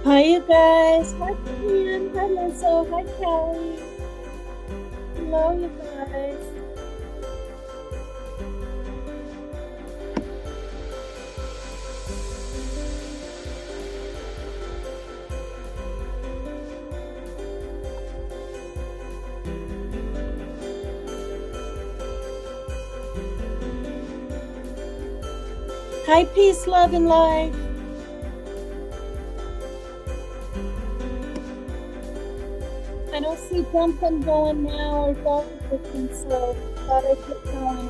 Hi, you guys. Hi, Ian. Hi, Lizzo. Hi, Kelly. Hello, you guys. Hi, peace, love, and life. I don't see Dumpin going now or Dog Edition, so thought I'd get going.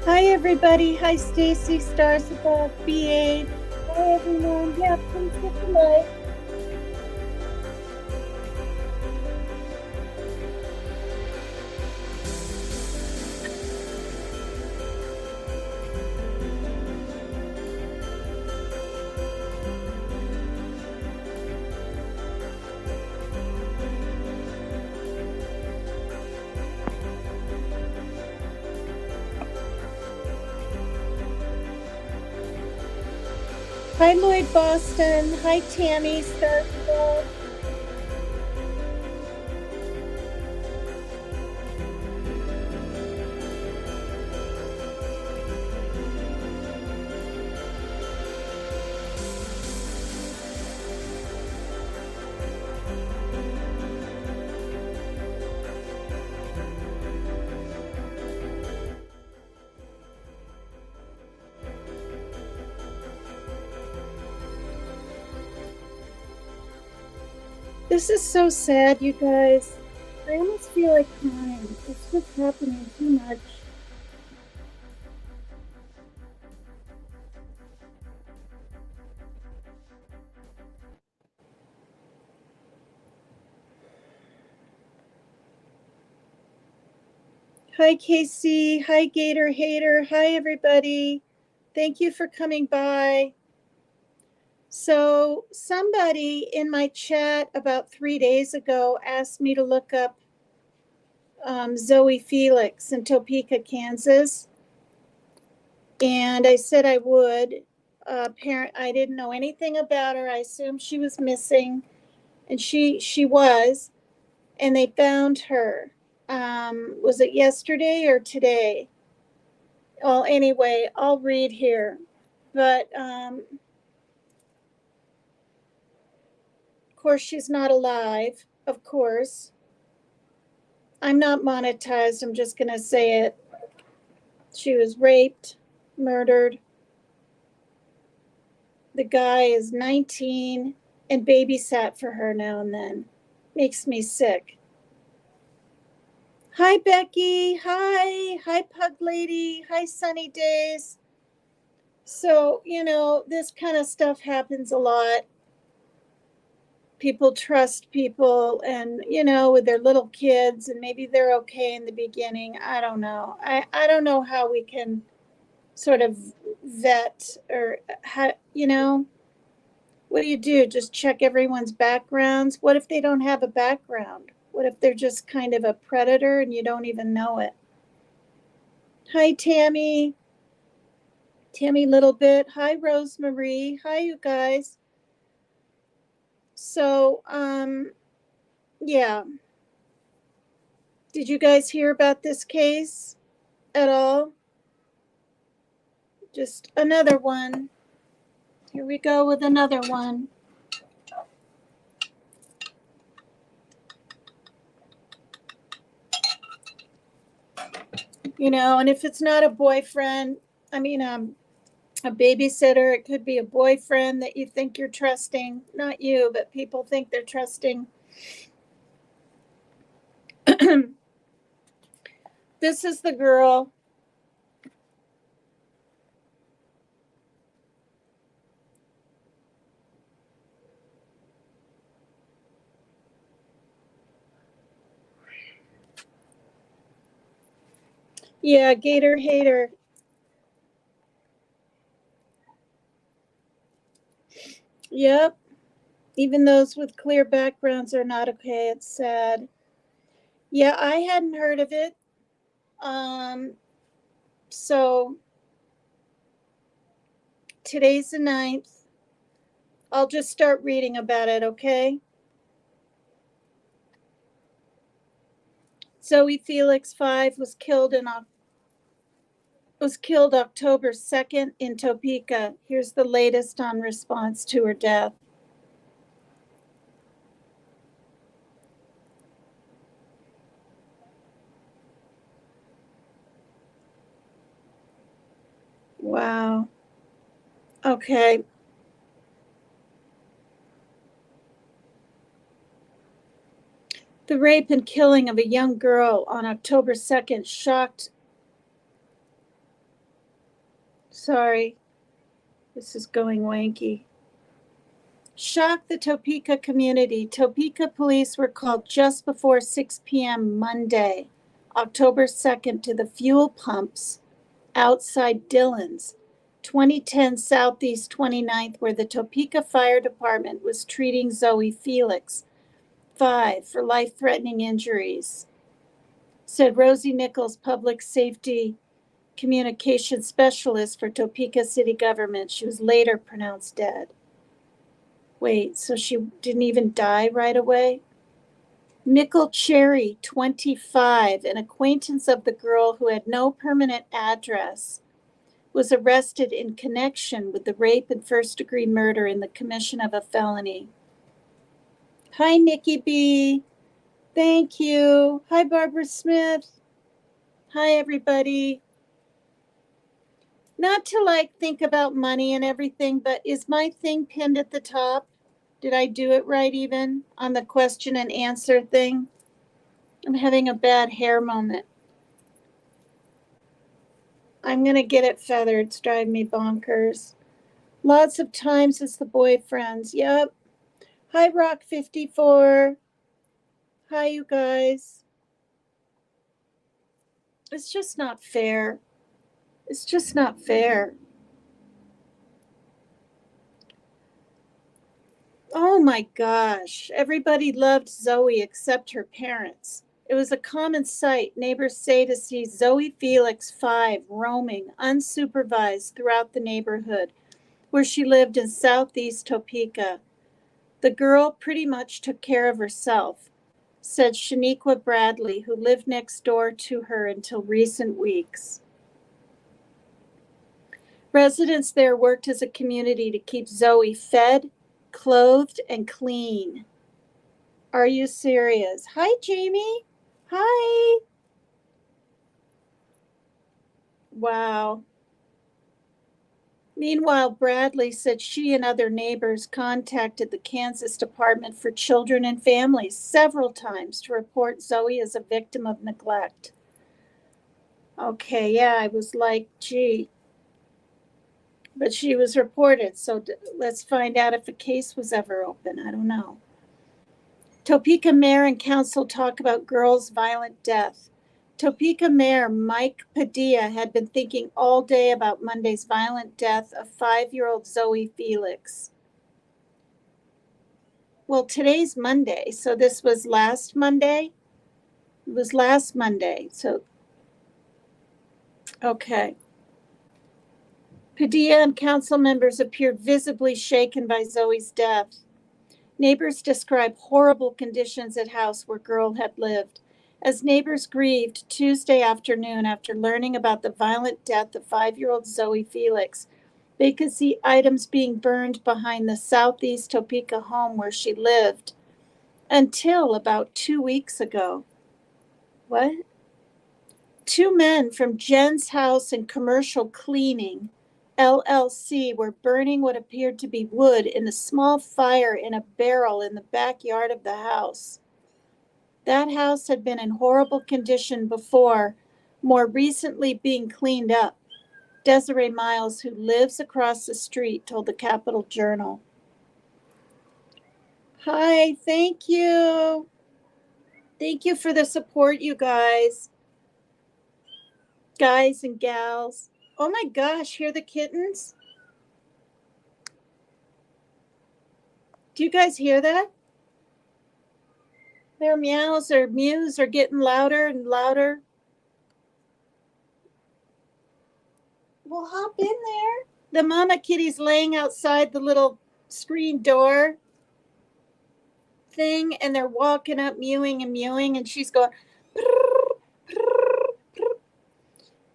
Hi, everybody. Hi, Stacy, Stars Above, BA. Hi, everyone. Yeah, please hit the like. Hi, Lloyd Boston. Hi, Tammy, Stars Above. This is so sad, you guys. I almost feel like crying. It's just happening too much. Hi, Casey. Hi, Gator Hater. Hi, everybody. Thank you for coming by. So, somebody in my chat about 3 days ago asked me to look up Zoey Felix in Topeka, Kansas. And I said I would. I didn't know anything about her. I assumed she was missing, and she was. And they found her. Was it yesterday or today? Well, anyway, I'll read here. But of course, she's not alive. Of course, I'm not monetized. I'm just gonna say it. She was raped, murdered. The guy is 19 and babysat for her now and then. Makes me sick. Hi, Becky. Hi, Pug Lady. Hi, Sunny Days. So, this kind of stuff happens a lot. People trust people and, with their little kids, and maybe they're okay in the beginning. I don't know. I don't know how we can sort of vet or how, what do you do? Just check everyone's backgrounds? What if they don't have a background? What if they're just kind of a predator and you don't even know it? Hi, Tammy. Tammy Little Bit. Hi, Rosemarie. Hi, you guys. So, yeah. Did you guys hear about this case at all? Just another one. Here we go with another one. You know, and if it's not a boyfriend, I mean, a babysitter, it could be a boyfriend that you think you're trusting. Not you, but people think they're trusting. This is the girl. Yeah, Gator Hater. Yep. Even those with clear backgrounds are not okay. It's sad. Yeah, I hadn't heard of it. So today's the 9th. I'll just start reading about it, okay? Zoey Felix 5 was killed October 2nd in Topeka. Here's the latest on response to her death. Wow. Okay. The rape and killing of a young girl on October 2nd shocked. Sorry, this is going wanky. Shocked the Topeka community. Topeka police were called just before 6 p.m. Monday, October 2nd, to the fuel pumps outside Dillon's, 2010 Southeast 29th, where the Topeka Fire Department was treating Zoey Felix, 5, for life-threatening injuries, said Rosie Nichols, public safety communications specialist for Topeka city government. She was later pronounced dead. Wait, so she didn't even die right away? Mickle Cherry, 25, an acquaintance of the girl who had no permanent address, was arrested in connection with the rape and first-degree murder in the commission of a felony. Hi, Nikki B. Thank you. Hi, Barbara Smith. Hi, everybody. Not to think about money and everything, but is my thing pinned at the top? Did I do it right even on the question and answer thing? I'm having a bad hair moment. I'm going to get it feathered. It's driving me bonkers. Lots of times it's the boyfriends. Yep. Hi, Rock54. Hi, you guys. It's just not fair. It's just not fair. Oh my gosh. Everybody loved Zoey except her parents. It was a common sight, neighbors say, to see Zoey Felix 5 roaming unsupervised throughout the neighborhood where she lived in southeast Topeka. The girl pretty much took care of herself, said Shaniqua Bradley, who lived next door to her until recent weeks. Residents there worked as a community to keep Zoey fed, clothed, and clean. Are you serious? Hi, Jamie. Hi. Wow. Meanwhile, Bradley said she and other neighbors contacted the Kansas Department for Children and Families several times to report Zoey as a victim of neglect. Okay, yeah, I was like, gee. But she was reported, so let's find out if a case was ever open. I don't know. Topeka Mayor and Council talk about girls' violent death. Topeka Mayor Mike Padilla had been thinking all day about Monday's violent death of 5-year-old Zoey Felix. Well, today's Monday, so this was last Monday? It was last Monday, so, okay. Padilla and council members appeared visibly shaken by Zoey's death. Neighbors describe horrible conditions at house where girl had lived. As neighbors grieved Tuesday afternoon after learning about the violent death of 5-year-old Zoey Felix, they could see items being burned behind the southeast Topeka home where she lived until about 2 weeks ago. What? 2 men from Jen's House and Commercial Cleaning, LLC, were burning what appeared to be wood in a small fire in a barrel in the backyard of the house. That house had been in horrible condition before, more recently being cleaned up. Desiree Miles, who lives across the street, told the Capital Journal. Hi, thank you. Thank you for the support, you guys. Guys and gals. Oh my gosh, hear the kittens? Do you guys hear that? Their meows or mews are getting louder and louder. Well, hop in there. The mama kitty's laying outside the little screen door thing, and they're walking up, mewing and mewing, and she's going.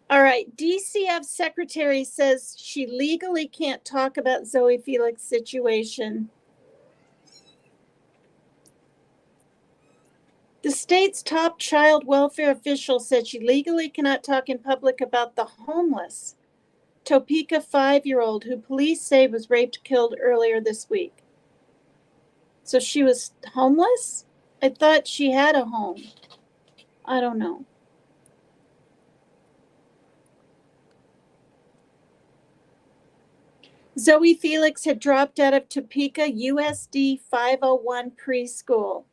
All right, DCF secretary says she legally can't talk about Zoey Felix situation. The state's top child welfare official said she legally cannot talk in public about the homeless Topeka 5-year-old who police say was raped, killed earlier this week. So she was homeless? I thought she had a home. I don't know. Zoey Felix had dropped out of Topeka USD 501 preschool.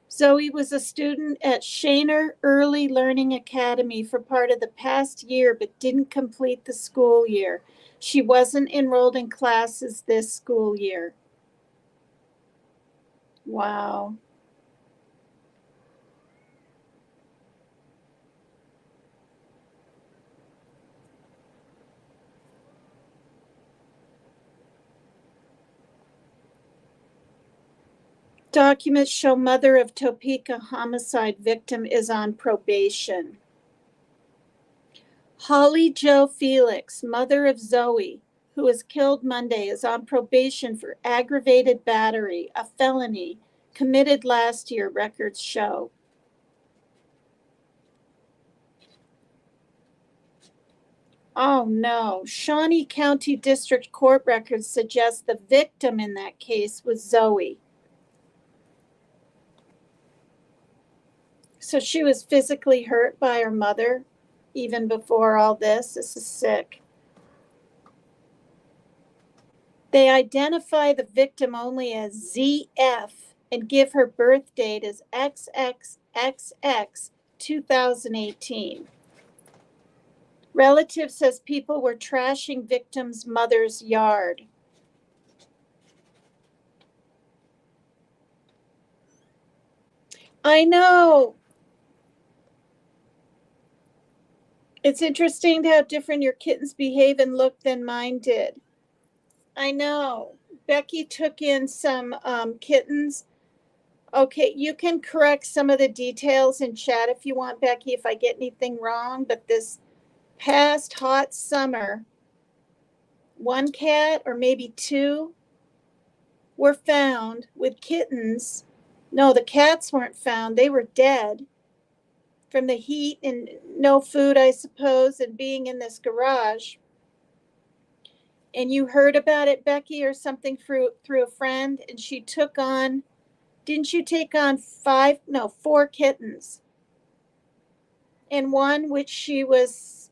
Zoey was a student at Shaner Early Learning Academy for part of the past year, but didn't complete the school year. She wasn't enrolled in classes this school year. Wow. Documents show mother of Topeka homicide victim is on probation. Holly Jo Felix, mother of Zoey, who was killed Monday, is on probation for aggravated battery, a felony committed last year, records show. Oh no, Shawnee County District Court records suggest the victim in that case was Zoey. So she was physically hurt by her mother even before all this. This is sick. They identify the victim only as ZF and give her birth date as XXXX 2018. Relative says people were trashing victim's mother's yard. I know. It's interesting how different your kittens behave and look than mine did. I know. Becky took in some kittens. Okay, you can correct some of the details in chat if you want, Becky, if I get anything wrong. But this past hot summer, 1 cat or maybe 2 were found with kittens. No, the cats weren't found. They were dead from the heat and no food, I suppose, and being in this garage. And you heard about it, Becky, or something through a friend, and she took on, didn't you take on 4 kittens? And one which she was,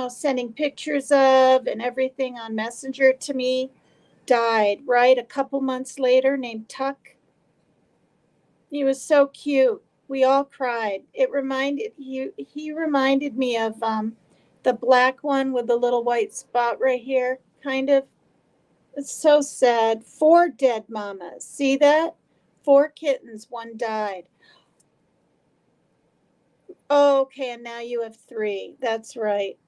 sending pictures of and everything on Messenger to me, died, right? A couple months later, named Tuck. He was so cute. We all cried. He reminded me of the black one with the little white spot right here. kind of. It's so sad. 4 dead mamas. See that? 4 kittens, 1 died. Oh, okay, and now you have 3. That's right.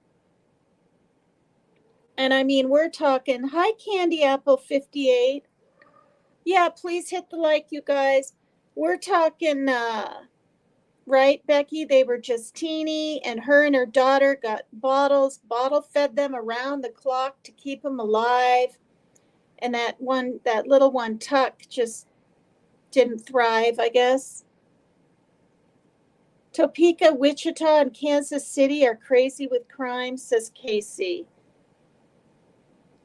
And I mean, we're talking, hi, Candy Apple 58. Yeah, please hit the like, you guys. We're talking, right, Becky? They were just teeny, and her daughter got bottle fed them around the clock to keep them alive. And that little one, Tuck, just didn't thrive, I guess. Topeka, Wichita, and Kansas City are crazy with crime, says Casey.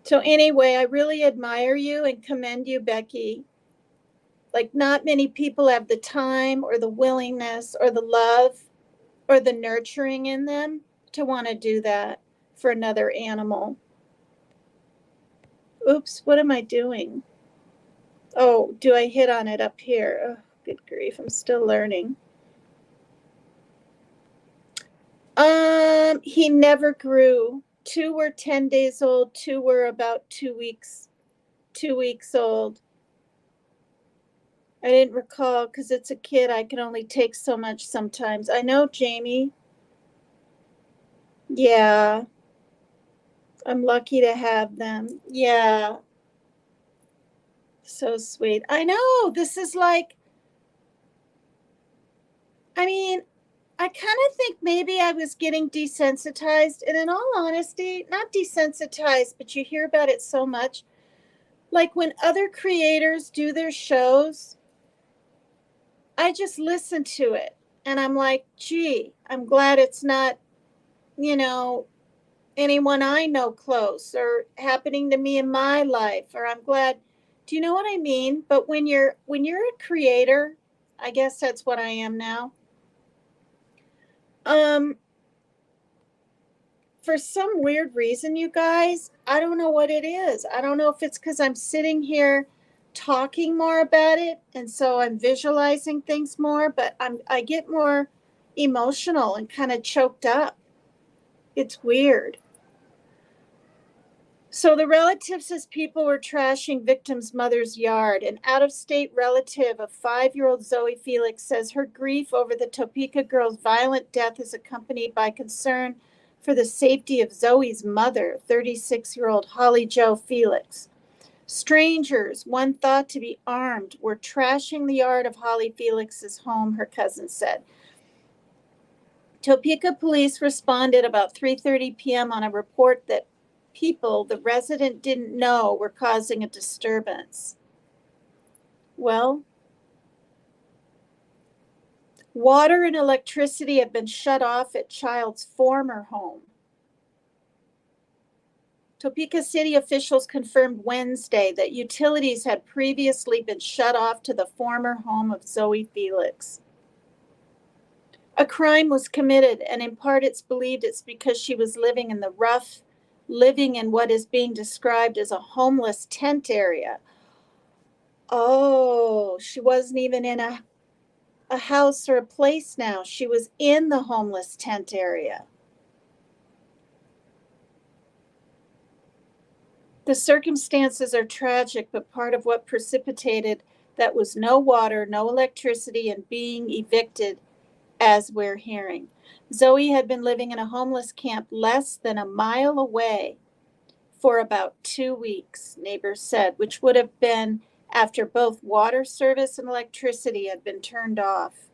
So anyway, I really admire you and commend you, Becky. Like, not many people have the time or the willingness or the love or the nurturing in them to want to do that for another animal. Oops, what am I doing? Oh, do I hit on it up here? Oh, good grief, I'm still learning. He never grew. 2 were 10 days old, 2 were about 2 weeks old. I didn't recall because it's a kid. I can only take so much sometimes. I know, Jamie. Yeah, I'm lucky to have them. Yeah, so sweet. I know, this is like, I mean, I kind of think maybe I was getting desensitized. And in all honesty, not desensitized, but you hear about it so much. Like when other creators do their shows, I just listen to it. And I'm like, gee, I'm glad it's not, you know, anyone I know close or happening to me in my life. Or I'm glad, do you know what I mean? But when you're a creator, I guess that's what I am now. For some weird reason, you guys, I don't know what it is. I don't know if it's because I'm sitting here talking more about it, and so I'm visualizing things more, but I get more emotional and kind of choked up. It's weird. So the relative says people were trashing victim's mother's yard. An out-of-state relative of 5-year-old Zoey Felix says her grief over the Topeka girl's violent death is accompanied by concern for the safety of Zoey's mother, 36-year-old Holly Jo Felix. Strangers, one thought to be armed, were trashing the yard of Holly Felix's home, her cousin said. Topeka police responded about 3:30 p.m. on a report that people the resident didn't know were causing a disturbance. Well, water and electricity have been shut off at child's former home. Topeka city officials confirmed Wednesday that utilities had previously been shut off to the former home of Zoey Felix. A crime was committed, and in part it's believed it's because she was living in what is being described as a homeless tent area. Oh, she wasn't even in a house or a place now. She was in the homeless tent area. The circumstances are tragic, but part of what precipitated that was no water, no electricity, and being evicted, as we're hearing. Zoey had been living in a homeless camp less than a mile away for about 2 weeks, neighbors said, which would have been after both water service and electricity had been turned off.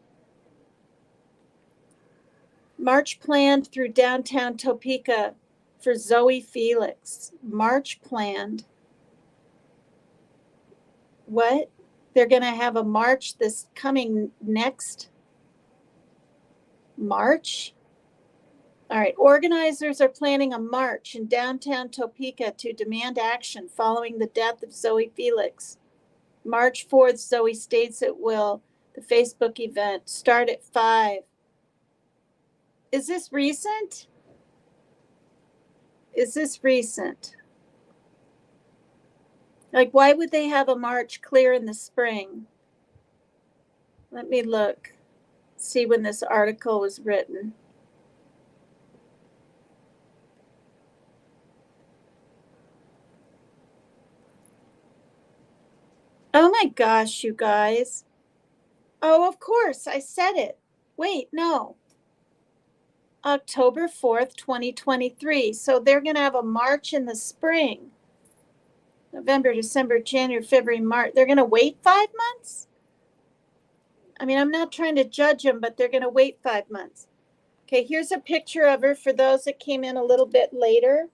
March planned through downtown Topeka for Zoey Felix. March planned. What? They're going to have a march this coming next March? All right. Organizers are planning a march in downtown Topeka to demand action following the death of Zoey Felix. March 4th, Zoey states it will. The Facebook event start at 5. Is this recent? Like, why would they have a march clear in the spring? Let me look, see when this article was written. Oh my gosh, you guys. Oh, of course, I said it. Wait, no. October 4th, 2023. So they're going to have a march in the spring. November, December, January, February, March. They're going to wait 5 months? I mean, I'm not trying to judge them, but they're going to wait 5 months. Okay, here's a picture of her for those that came in a little bit later.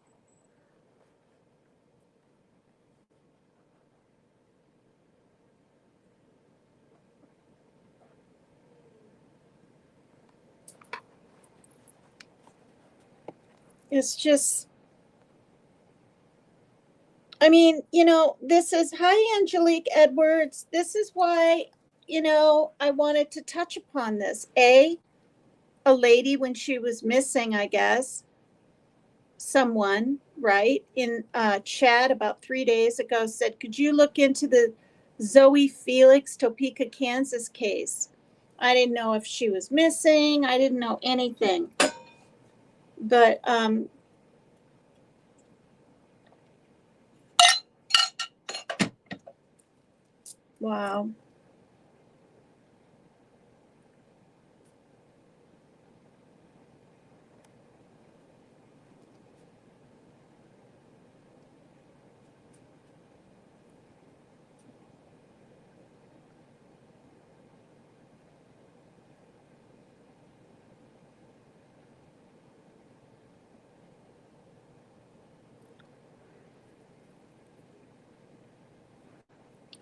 It's just, I mean, this is, hi, Angelique Edwards. This is why, I wanted to touch upon this. A lady, when she was missing, I guess, someone, right, in chat about 3 days ago said, could you look into the Zoey Felix, Topeka, Kansas case? I didn't know if she was missing. I didn't know anything. But wow.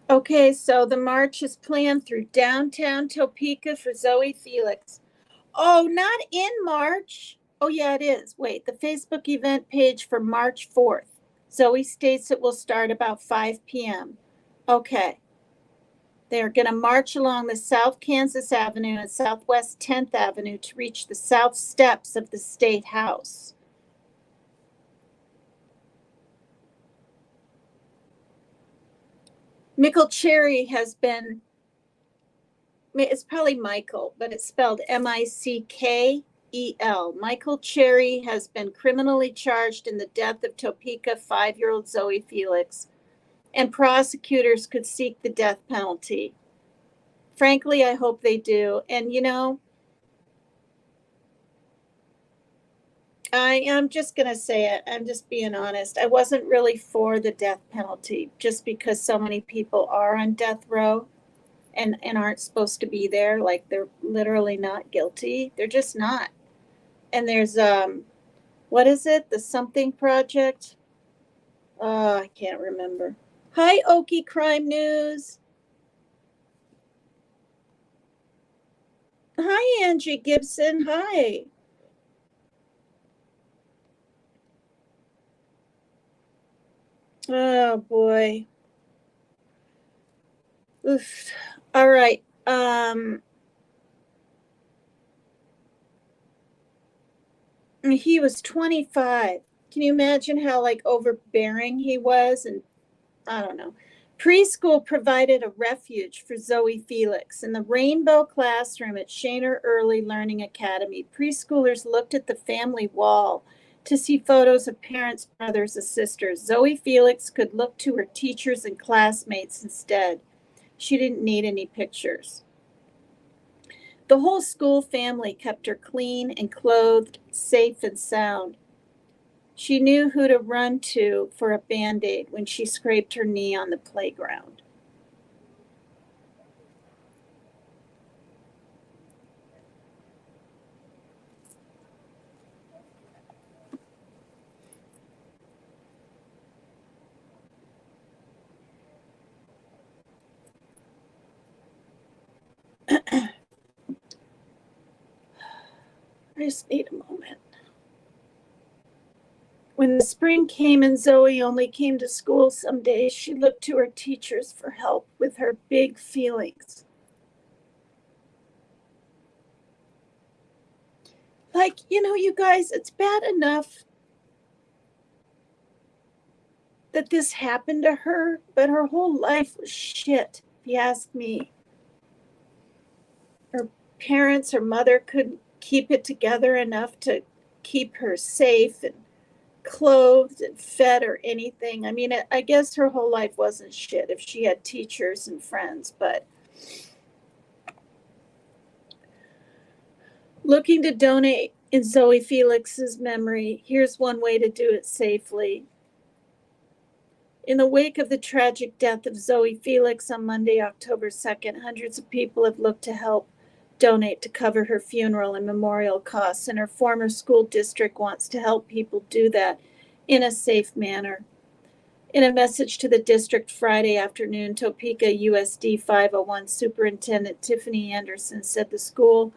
Okay, so the march is planned through downtown Topeka for Zoey Felix. Oh, not in March. Oh, yeah, it is. Wait, the Facebook event page for March 4th. Zoey states it will start about 5 p.m. Okay. They're going to march along the South Kansas Avenue and Southwest 10th Avenue to reach the south steps of the State House. Michael Cherry has been, it's probably Michael, but it's spelled Mickel. Michael Cherry has been criminally charged in the death of Topeka 5-year-old Zoey Felix, and prosecutors could seek the death penalty. Frankly, I hope they do. And, I'm just going to say it. I'm just being honest. I wasn't really for the death penalty just because so many people are on death row and aren't supposed to be there. Like, they're literally not guilty. They're just not. And there's, what is it? The something project? Oh, I can't remember. Hi, Okie Crime News. Hi, Angie Gibson. Hi. Oh, boy. Oof. All right. He was 25. Can you imagine how like overbearing he was? And I don't know. Preschool provided a refuge for Zoey Felix. In the Rainbow Classroom at Shaner Early Learning Academy, preschoolers looked at the family wall to see photos of parents, brothers, and sisters. Zoey Felix could look to her teachers and classmates instead. She didn't need any pictures. The whole school family kept her clean and clothed, safe and sound. She knew who to run to for a Band-Aid when she scraped her knee on the playground. I just need a moment. When the spring came and Zoey only came to school some days, she looked to her teachers for help with her big feelings. Like, you guys, it's bad enough that this happened to her, but her whole life was shit, if you ask me. Her parents, her mother couldn't keep it together enough to keep her safe, and clothed and fed or anything. I mean, I guess her whole life wasn't shit if she had teachers and friends, but looking to donate in Zoey Felix's memory, here's one way to do it safely. In the wake of the tragic death of Zoey Felix on Monday, October 2nd, hundreds of people have looked to help donate to cover her funeral and memorial costs, and her former school district wants to help people do that in a safe manner. In a message to the district Friday afternoon, Topeka USD 501 Superintendent Tiffany Anderson said the school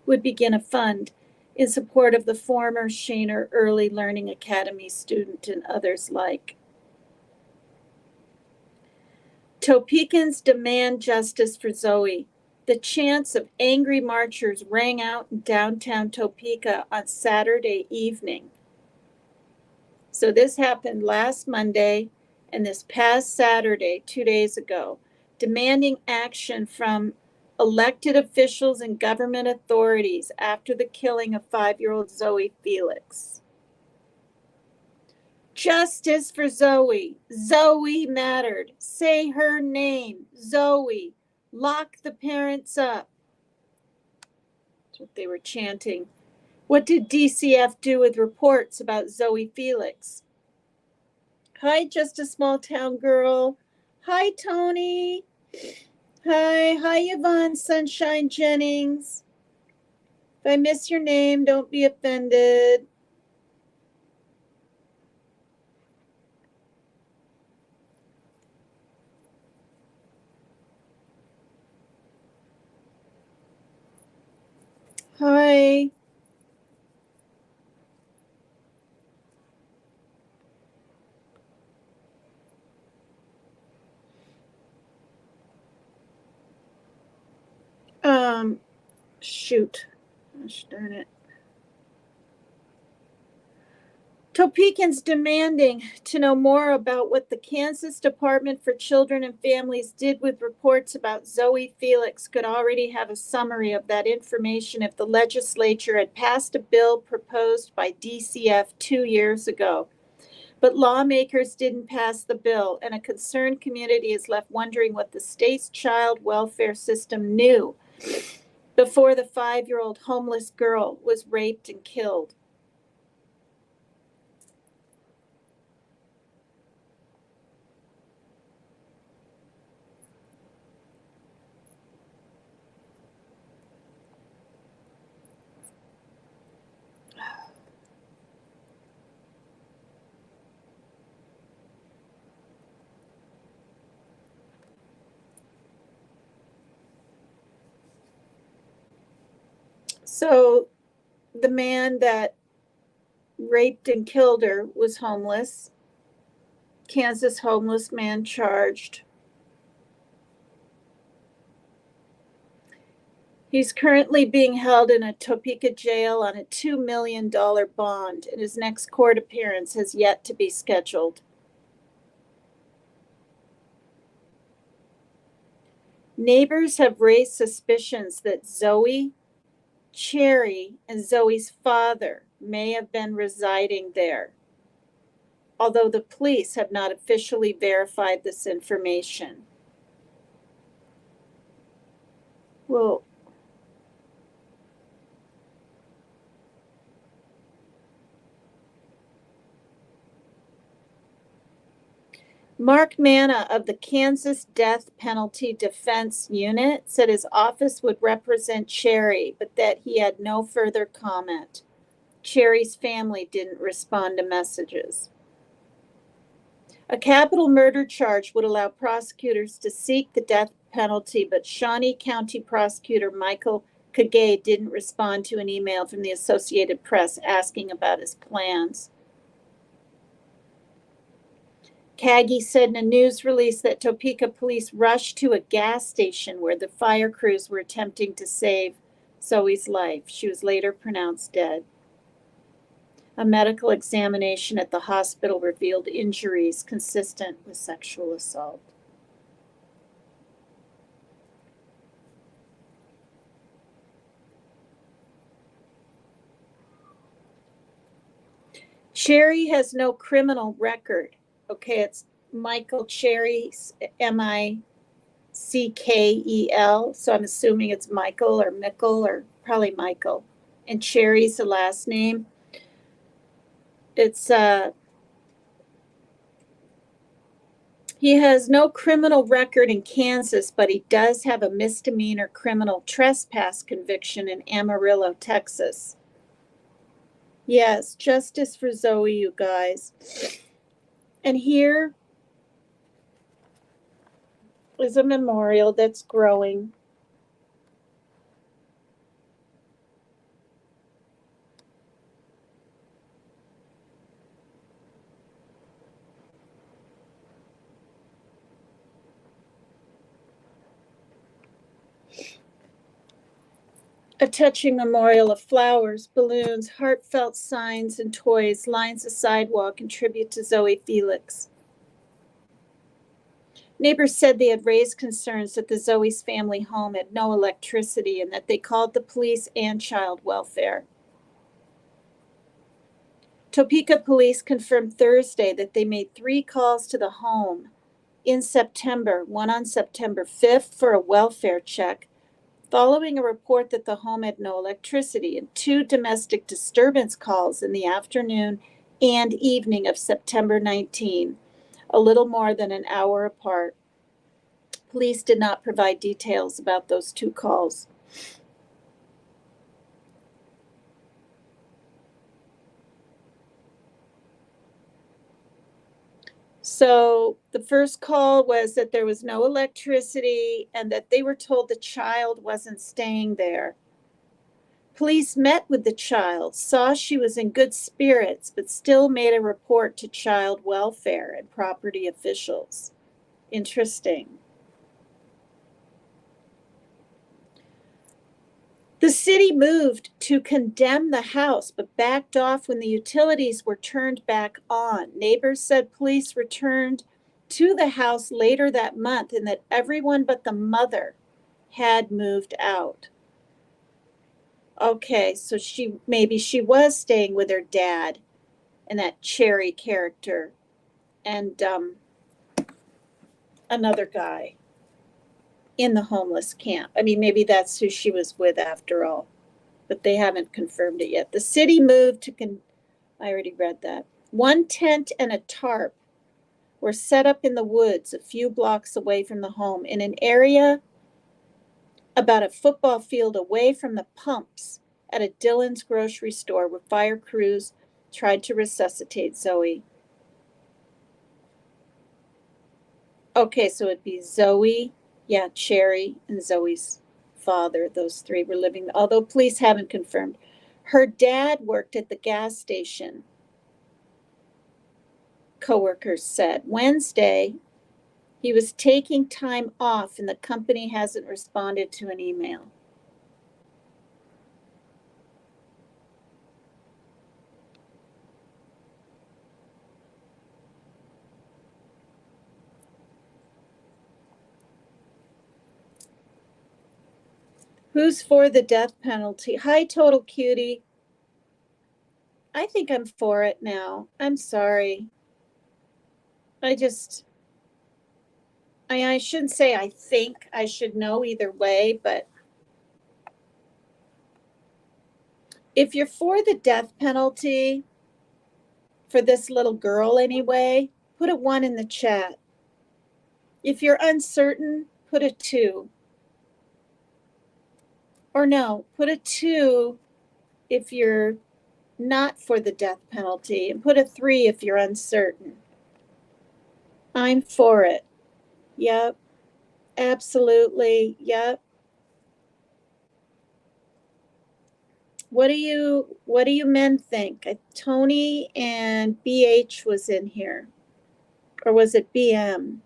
would begin a fund in support of the former Shaner Early Learning Academy student and others like. Topekans demand justice for Zoey. The chants of angry marchers rang out in downtown Topeka on Saturday evening. So this happened last Monday and this past Saturday, 2 days ago, demanding action from elected officials and government authorities after the killing of 5-year-old Zoey Felix. Justice for Zoey. Zoey mattered. Say her name. Zoey. Lock the parents up. That's what they were chanting. What did DCF do with reports about Zoey Felix? Hi, just a small town girl. Hi, Tony. Hi, Yvonne Sunshine Jennings. If I miss your name, don't be offended. Hi. Shoot. Gosh darn it. Topekans demanding to know more about what the Kansas Department for Children and Families did with reports about Zoey Felix could already have a summary of that information if the legislature had passed a bill proposed by DCF 2 years ago. But lawmakers didn't pass the bill, and a concerned community is left wondering what the state's child welfare system knew before the 5-year-old homeless girl was raped and killed. So the man that raped and killed her was homeless. Kansas homeless man charged. He's currently being held in a Topeka jail on a $2 million bond, and his next court appearance has yet to be scheduled. Neighbors have raised suspicions that Zoey, Cherry, and Zoey's father may have been residing there, although the police have not officially verified this information. Well, Mark Manna of the Kansas Death Penalty Defense Unit said his office would represent Cherry, but that he had no further comment. Cherry's family didn't respond to messages. A capital murder charge would allow prosecutors to seek the death penalty, but Shawnee County prosecutor Michael Kagay didn't respond to an email from the Associated Press asking about his plans. Kagay said in a news release that Topeka police rushed to a gas station where the fire crews were attempting to save Zoey's life. She was later pronounced dead. A medical examination at the hospital revealed injuries consistent with sexual assault. Cherry has no criminal record. Okay, it's Michael Cherry, Mickel. So I'm assuming it's Michael or Mickle or probably Michael. And Cherry's the last name. It's he has no criminal record in Kansas, but he does have a misdemeanor criminal trespass conviction in Amarillo, Texas. Yes, justice for Zoey, you guys. And here is a memorial that's growing. A touching memorial of flowers, balloons, heartfelt signs, and toys lines the sidewalk in tribute to Zoey Felix. Neighbors said they had raised concerns that the Zoey's family home had no electricity and that they called the police and child welfare. Topeka police confirmed Thursday that they made 3 calls to the home in September, one on September 5th for a welfare check, following a report that the home had no electricity, and 2 domestic disturbance calls in the afternoon and evening of September 19, a little more than an hour apart. Police did not provide details about those 2 calls. So the first call was that there was no electricity and that they were told the child wasn't staying there. Police met with the child, saw she was in good spirits, but still made a report to child welfare and property officials. Interesting. The city moved to condemn the house, but backed off when the utilities were turned back on. Neighbors said police returned to the house later that month and that everyone but the mother had moved out. Okay, so maybe she was staying with her dad and that Cherry character and another guy in the homeless camp. I mean, maybe that's who she was with after all, but they haven't confirmed it yet. The city moved to, I already read that. 1 tent and a tarp were set up in the woods a few blocks away from the home in an area about a football field away from the pumps at a Dillon's grocery store where fire crews tried to resuscitate Zoey. Okay, so it'd be Zoey, Cherry, and Zoey's father. Those 3 were living, although police haven't confirmed. Her dad worked at the gas station, coworkers said. Wednesday, he was taking time off and the company hasn't responded to an email. Who's for the death penalty? Hi, Total Cutie. I think I'm for it now. I'm sorry. I shouldn't say I think I should know either way, but if you're for the death penalty, for this little girl anyway, put a 1 in the chat. If you're uncertain, put a 2. Or no, put a 2 if you're not for the death penalty, and put a 3 if you're uncertain. I'm for it. Yep. Absolutely. Yep. What do you men think? Tony and BH was in here. Or was it BM?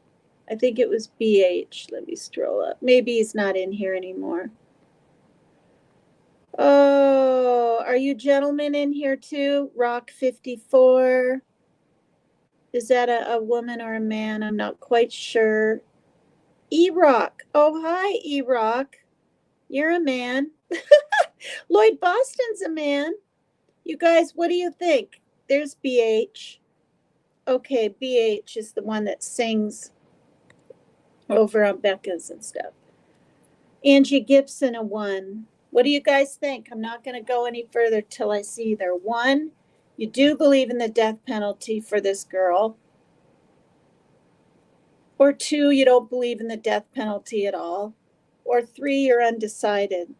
I think it was BH. Let me scroll up. Maybe he's not in here anymore. Oh, are you gentlemen in here too? Rock 54. Is that a woman or a man? I'm not quite sure. E-Rock. Oh, hi, E-Rock. You're a man. Lloyd Boston's a man. You guys, what do you think? there's BH. Okay, BH is the one that sings over on Becca's and stuff. Angie Gibson, a 1. What do you guys think? I'm not going to go any further till I see either. 1, you do believe in the death penalty for this girl. Or 2, you don't believe in the death penalty at all. Or 3, you're undecided.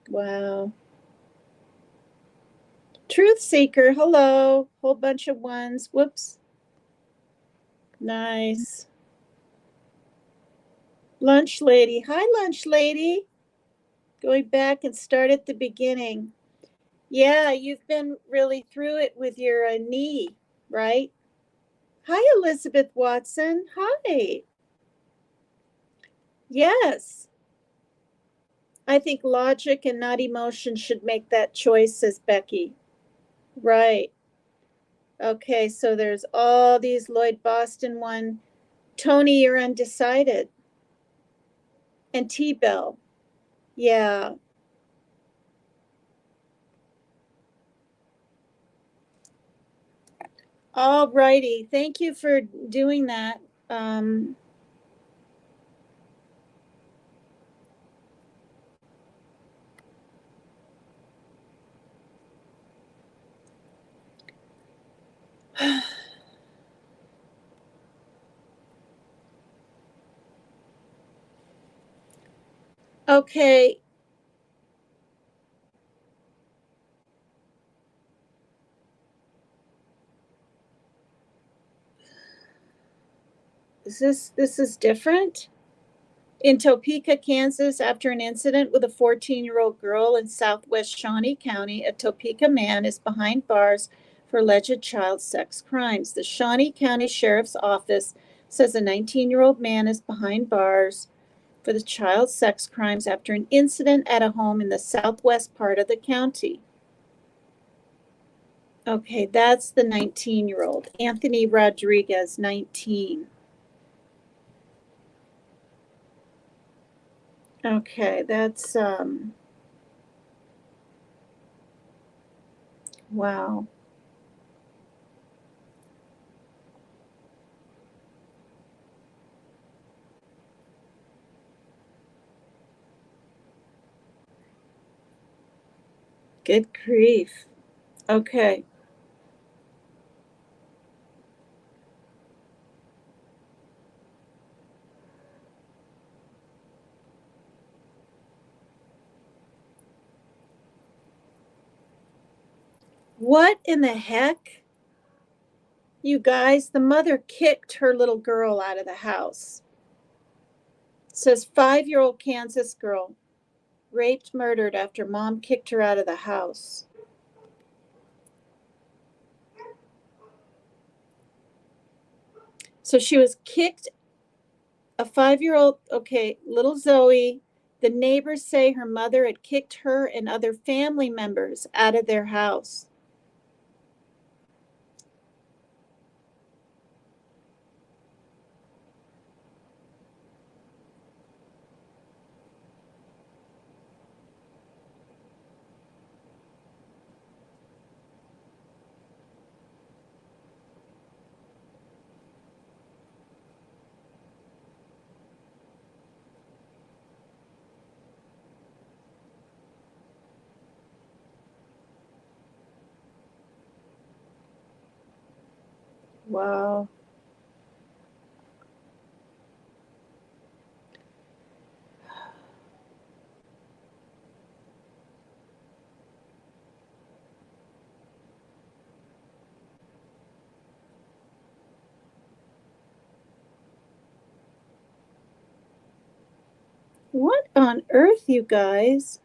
Wow. Truth seeker, hello. Whole bunch of 1s. Whoops. Nice. Lunch lady. Hi, lunch lady. Going back and start at the beginning. Yeah, you've been really through it with your knee, right? Hi, Elizabeth Watson. Hi. Yes. I think logic and not emotion should make that choice, says Becky. Right. Okay, so there's all these Lloyd Boston 1. Tony, you're undecided. And T-Bell. Yeah. All righty. Thank you for doing that. Okay. This is different? In Topeka, Kansas, after an incident with a 14-year-old girl in southwest Shawnee County, a Topeka man is behind bars for alleged child sex crimes. The Shawnee County Sheriff's Office says a 19-year-old man is behind bars for the child sex crimes after an incident at a home in the southwest part of the county. Okay, that's the 19-year-old. Anthony Rodriguez, 19. Okay, that's wow. Good grief. Okay. What in the heck? You guys, the mother kicked her little girl out of the house. It says 5-year-old Kansas girl raped, murdered after mom kicked her out of the house. So she was kicked, a 5-year-old, okay, little Zoey. The neighbors say her mother had kicked her and other family members out of their house. Wow. What on earth, you guys?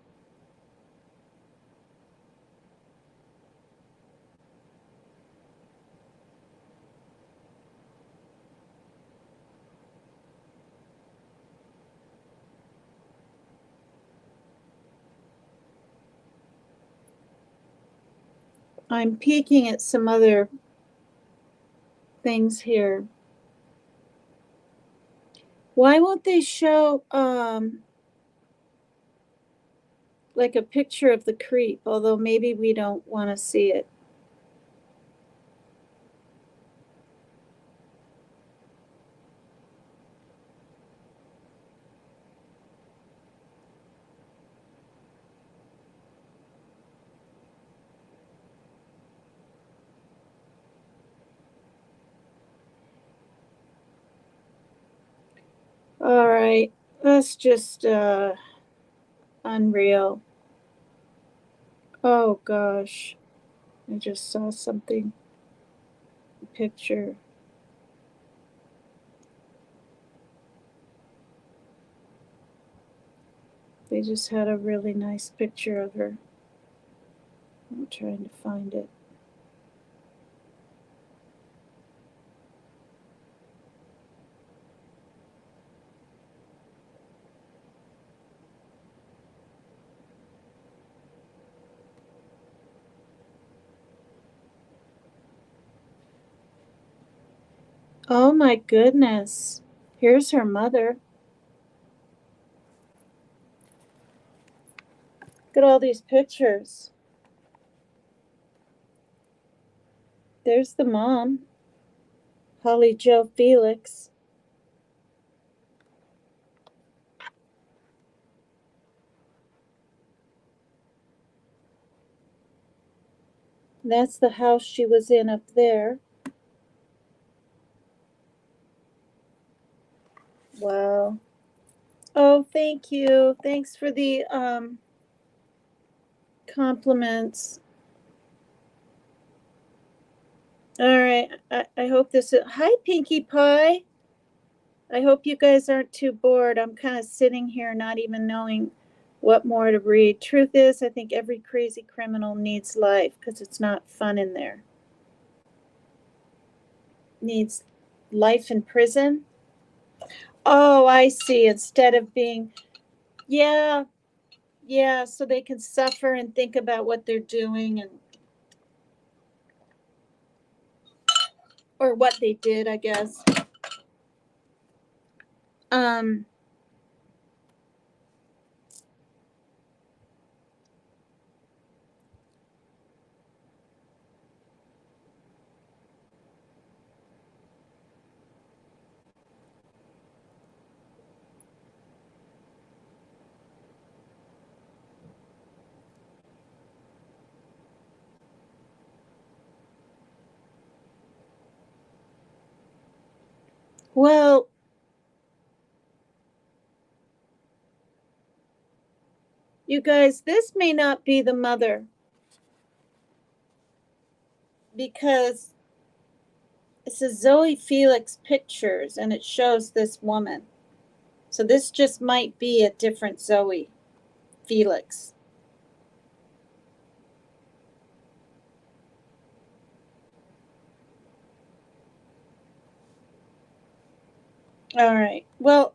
I'm peeking at some other things here. Why won't they show like a picture of the creep, although maybe we don't want to see it. All right, that's just unreal. Oh gosh, I just saw something, a picture. They just had a really nice picture of her. I'm trying to find it. Oh my goodness. Here's her mother. Look at all these pictures. There's the mom, Holly Joe Felix. That's the house she was in up there. Wow. Oh, thank you. Thanks for the compliments. All right. I hope this is. Hi, Pinkie Pie. I hope you guys aren't too bored. I'm kind of sitting here not even knowing what more to read. Truth is, I think every crazy criminal needs life because it's not fun in there. Needs life in prison. Oh, I see. Instead of being, yeah, yeah, so they can suffer and think about what they're doing and or what they did, I guess. Um, well, you guys, this may not be the mother because it says Zoey Felix pictures and it shows this woman. So this just might be a different Zoey Felix. All right. Well,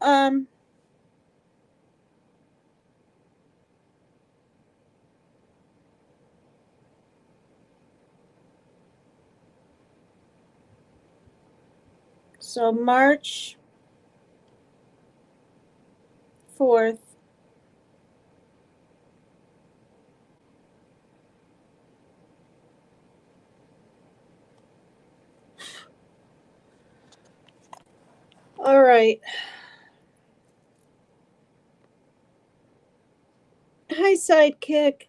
so March 4th. All right. Hi, sidekick.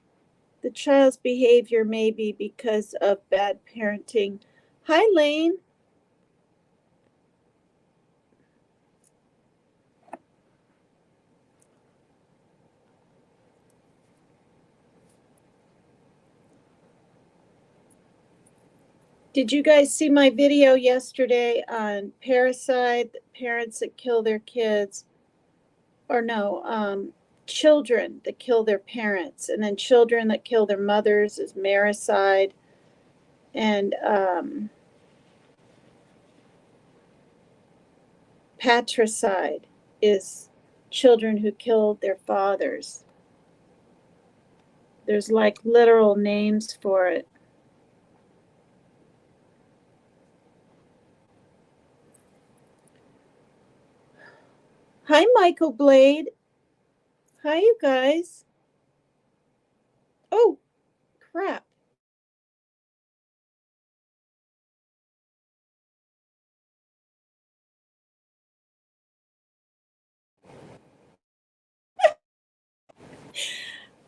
The child's behavior may be because of bad parenting. Hi, Lane. Did you guys see my video yesterday on parasite, parents that kill their kids? Or no, children that kill their parents, and then children that kill their mothers is maricide, and patricide is children who killed their fathers. There's like literal names for it. Hi, Michael Blade. Hi, you guys. Oh, crap.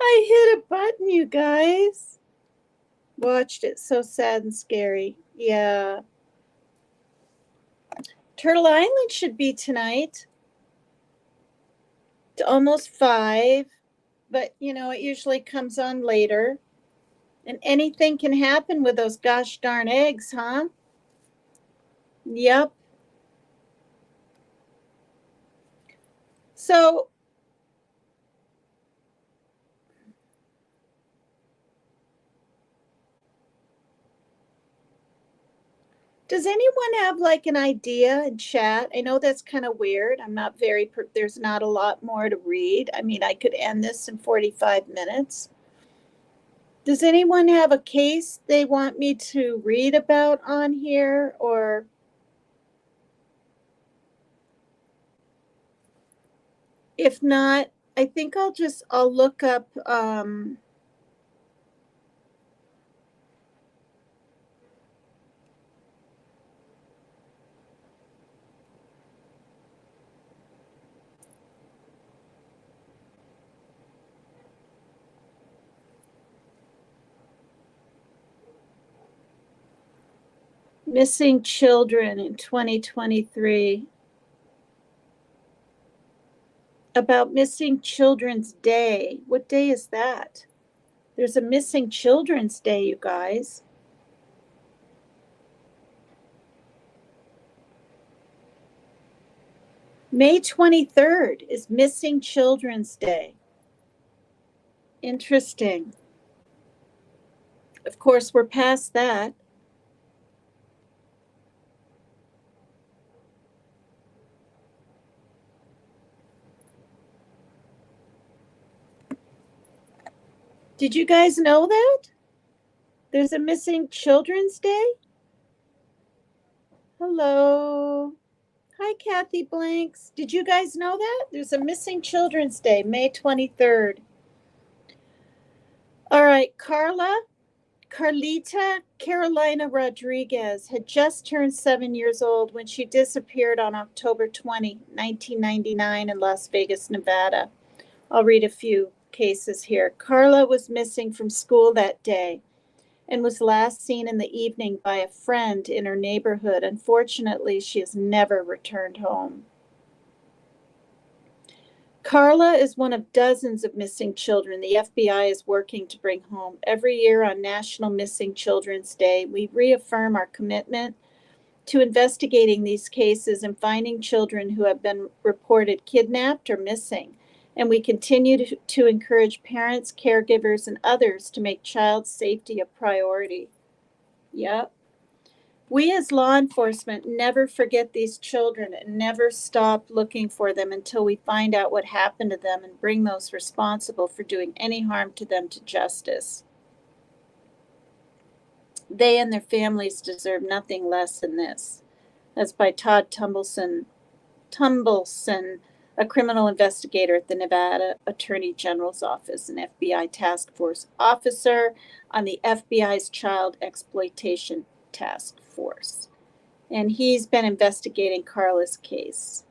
I hit a button, you guys. Watched it. So sad and scary. Yeah. Turtle Island should be tonight. It's almost 5, but it usually comes on later. And anything can happen with those gosh darn eggs, huh? Yep. So, does anyone have like an idea in chat? I know that's kind of weird. I'm not there's not a lot more to read. I mean, I could end this in 45 minutes. Does anyone have a case they want me to read about on here, or if not, I think I'll look up missing children in 2023. About Missing Children's Day. What day is that? There's a Missing Children's Day, you guys. May 23rd is Missing Children's Day. Interesting. Of course, we're past that. Did you guys know that? There's a Missing Children's Day? Hello. Hi, Kathy Blanks. Did you guys know that? There's a Missing Children's Day, May 23rd. All right, Carlita Carolina Rodriguez had just turned 7 years old when she disappeared on October 20, 1999 in Las Vegas, Nevada. I'll read a few cases here. Carla was missing from school that day and was last seen in the evening by a friend in her neighborhood. Unfortunately, she has never returned home. Carla is one of dozens of missing children the FBI is working to bring home. Every year on National Missing Children's Day, we reaffirm our commitment to investigating these cases and finding children who have been reported kidnapped or missing. And we continue to encourage parents, caregivers, and others to make child safety a priority. Yep. We as law enforcement never forget these children and never stop looking for them until we find out what happened to them and bring those responsible for doing any harm to them to justice. They and their families deserve nothing less than this. That's by Todd Tumbleson, a criminal investigator at the Nevada Attorney General's Office, an FBI task force officer on the FBI's Child Exploitation Task Force. And he's been investigating Carla's case.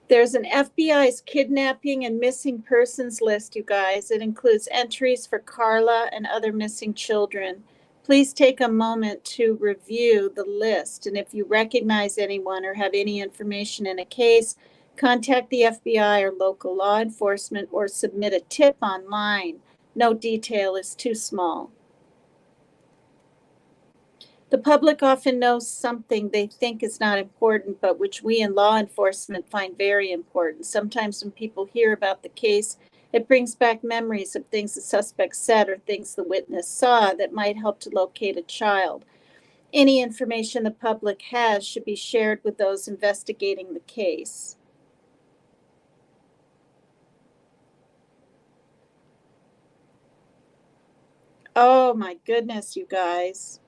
There's an FBI's kidnapping and missing persons list, you guys. It includes entries for Carla and other missing children. Please take a moment to review the list. And if you recognize anyone or have any information in a case, contact the FBI or local law enforcement or submit a tip online. No detail is too small. The public often knows something they think is not important, but which we in law enforcement find very important. Sometimes when people hear about the case, it brings back memories of things the suspect said or things the witness saw that might help to locate a child. Any information the public has should be shared with those investigating the case. Oh my goodness, you guys.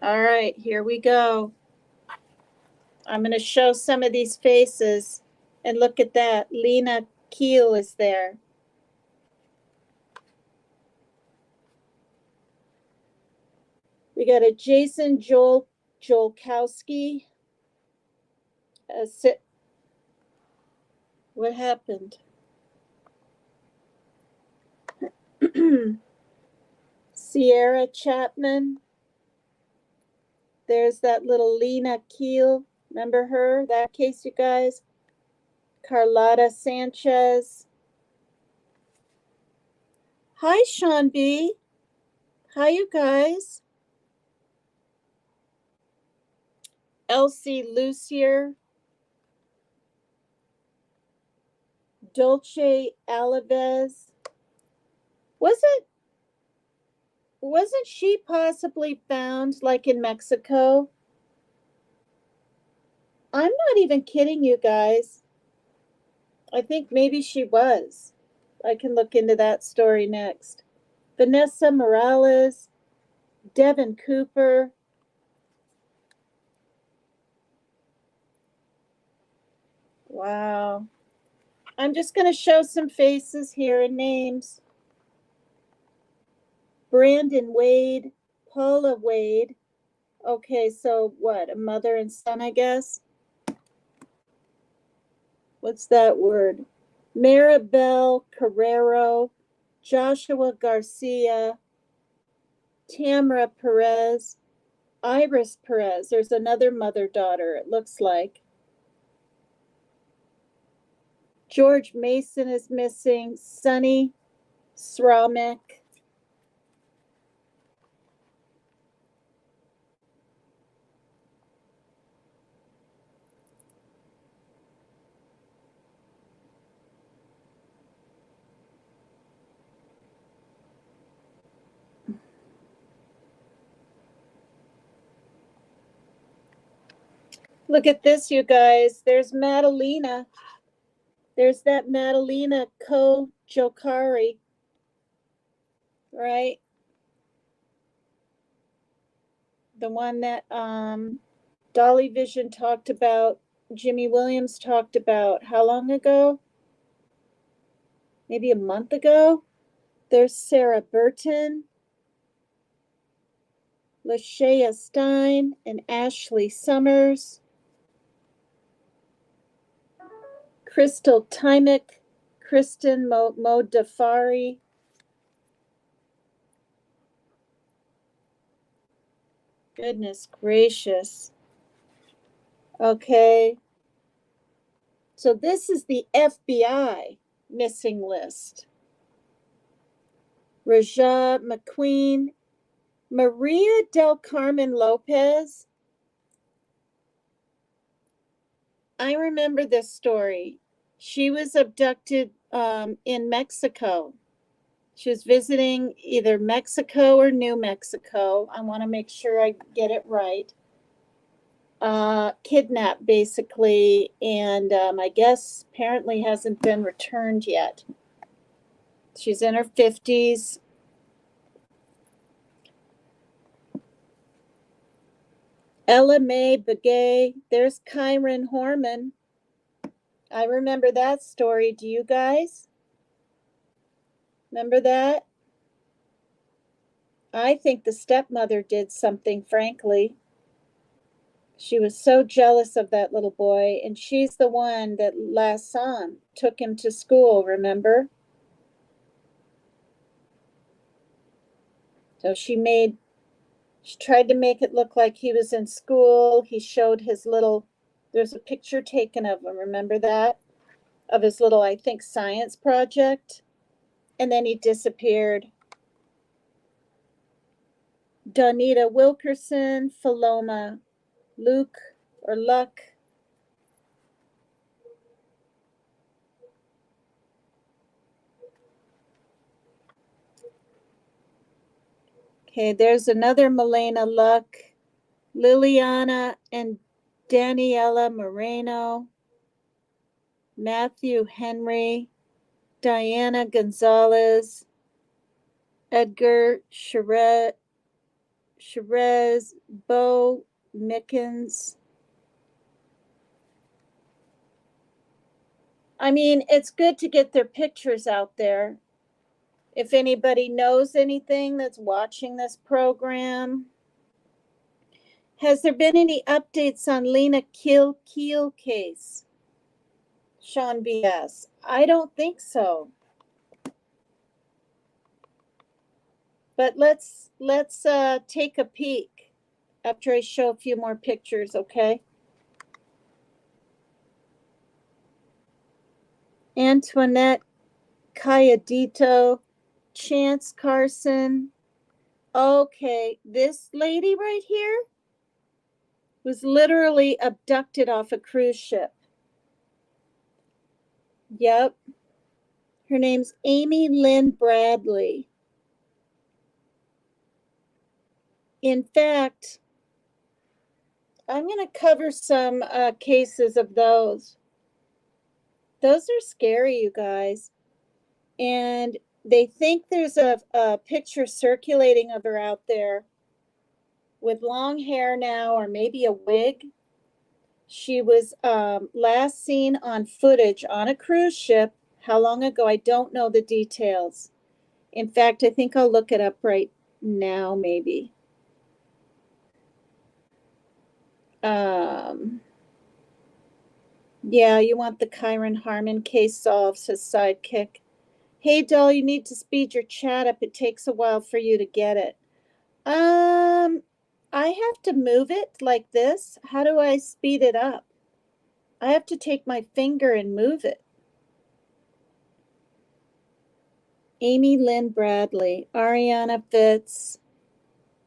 All right, here we go. I'm going to show some of these faces. And look at that. Lena Keel is there. We got a Jason Jolkowski. What happened? Sierra Chapman. There's that little Lena Keel. Remember her? That case, you guys? Carlotta Sanchez. Hi, Sean B. Hi, you guys. Elsie Lucier. Dolce Alaves. Wasn't she possibly found like in Mexico? I'm not even kidding you guys. I think maybe she was. I can look into that story next. Vanessa Morales, Devin Cooper. Wow. I'm just going to show some faces here and names. Brandon Wade, Paula Wade. Okay, so what? A mother and son, I guess? What's that word? Maribel Carrero, Joshua Garcia, Tamara Perez, Iris Perez. There's another mother-daughter, it looks like. George Mason is missing. Sonny Sramek. Look at this, you guys. There's Madalena. There's that Madalena Jokari, right? The one that Dolly Vision talked about, Jimmy Williams talked about how long ago? Maybe a month ago. There's Sarah Burton, Lashaya Stein, and Ashley Summers. Crystal Tymick, Kristen Modafari. Goodness gracious. Okay. So this is the FBI missing list. Raja McQueen, Maria del Carmen Lopez. I remember this story. She was abducted in Mexico. She was visiting either Mexico or New Mexico. I want to make sure I get it right. Kidnapped, basically, and I guess apparently hasn't been returned yet. She's in her 50s. Ella Mae Begay. There's Kyron Horman. I remember that story. Do you guys remember that? I think the stepmother did something, frankly. She was so jealous of that little boy, and she's the one that Lasson took him to school, remember? So she tried to make it look like he was in school. He showed his little, there's a picture taken of him, remember that? Of his little, I think, science project. And then he disappeared. Donita Wilkerson, Philoma Luke or Luck. Okay, there's another Milena Luck, Liliana and Daniela Moreno, Matthew Henry, Diana Gonzalez, Edgar Charez, Bo Mickens, I mean, it's good to get their pictures out there. If anybody knows anything that's watching this program, has there been any updates on Lena Keel case? Sean BS. I don't think so. But let's take a peek after I show a few more pictures, okay? Antoinette Cayadito, Chance Carson. Okay, this lady right here was literally abducted off a cruise ship. Yep. Her name's Amy Lynn Bradley. In fact, I'm going to cover some cases of those. Those are scary, you guys. And they think there's a picture circulating of her out there with long hair now, or maybe a wig. She was last seen on footage on a cruise ship. How long ago? I don't know the details. In fact, I think I'll look it up right now, maybe. Yeah, you want the Kyron Harmon case solved, says Sidekick. Hey, doll, you need to speed your chat up. It takes a while for you to get it. I have to move it like this. How do I speed it up? I have to take my finger and move it. Amy Lynn Bradley, Ariana Fitz,